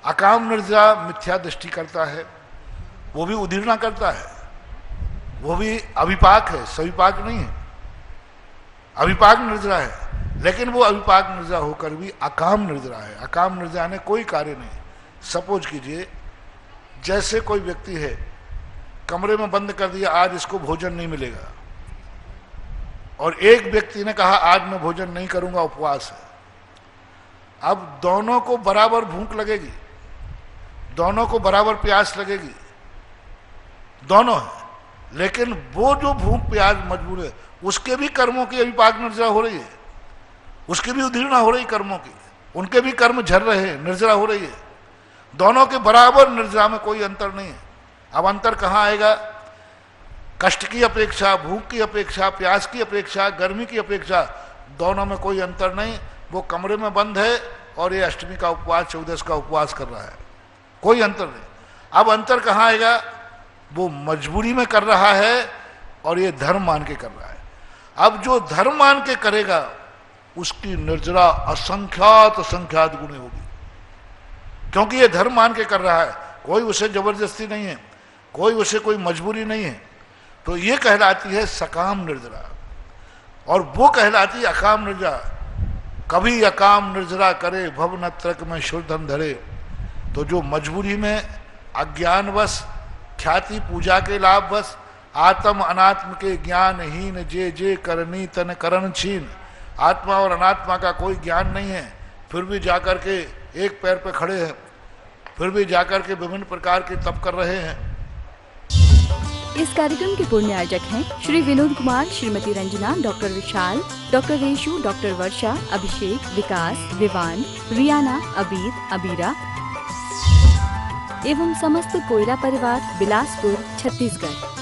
अकाम निर्जरा मिथ्या दृष्टि करता है, वो भी उदीर्णा करता है, वो भी अविपाक है, सविपाक नहीं है, अविपाक निर्जरा है। लेकिन वो अविपाक निर्जरा होकर भी अकाम निर्जरा है। अकाम निर्जरा ने कोई कार्य नहीं। सपोज कीजिए जैसे कोई व्यक्ति है, कमरे में बंद कर दिया, आज इसको भोजन नहीं मिलेगा, और एक व्यक्ति ने कहा आज मैं भोजन नहीं करूंगा, उपवास है। अब दोनों को बराबर भूख लगेगी, दोनों को बराबर प्यास लगेगी, दोनों है, लेकिन वो जो भूख प्यास मजबूर है उसके भी कर्मों की अविपाक निर्जरा हो रही है, उसकी भी उदीर्णा हो रही कर्मों की, उनके भी कर्म झर रहे हैं, निर्जरा हो रही है। दोनों के बराबर निर्जरा में कोई अंतर नहीं है। अब अंतर कहाँ आएगा? कष्ट की अपेक्षा, भूख की अपेक्षा, प्यास की अपेक्षा, गर्मी की अपेक्षा, दोनों में कोई अंतर नहीं। वो कमरे में बंद है और ये अष्टमी का उपवास, चौदस का उपवास कर रहा है, कोई अंतर नहीं। अब अंतर कहाँ आएगा? वो मजबूरी में कर रहा है और ये धर्म मान के कर रहा है। अब जो धर्म मान के करेगा उसकी निर्जरा असंख्यात गुणे होगी, क्योंकि ये धर्म मान के कर रहा है, कोई उसे जबरदस्ती नहीं है, कोई उसे कोई मजबूरी नहीं है। तो ये कहलाती है सकाम निर्जरा, और वो कहलाती है अकाम निर्जरा। कभी अकाम निर्जरा करे भव न त्रक में शुद्धम धरे। तो जो मजबूरी में अज्ञानवश, ख्याति पूजा के लाभवश, आत्म अनात्म के ज्ञानहीन जे जे करनी तन करण छीन, आत्मा और अनात्मा का कोई ज्ञान नहीं है, फिर भी जाकर के एक पैर पे खड़े हैं, फिर भी जाकर के विभिन्न प्रकार के तप कर रहे हैं। इस कार्यक्रम के पूर्ण आयोजक हैं श्री विनोद कुमार, श्रीमती रंजना, डॉक्टर विशाल, डॉक्टर रेशु, डॉक्टर वर्षा, अभिषेक, विकास, विवान, रियाना, अबीद, अबीरा एवं समस्त कोयरा परिवार, बिलासपुर, छत्तीसगढ़।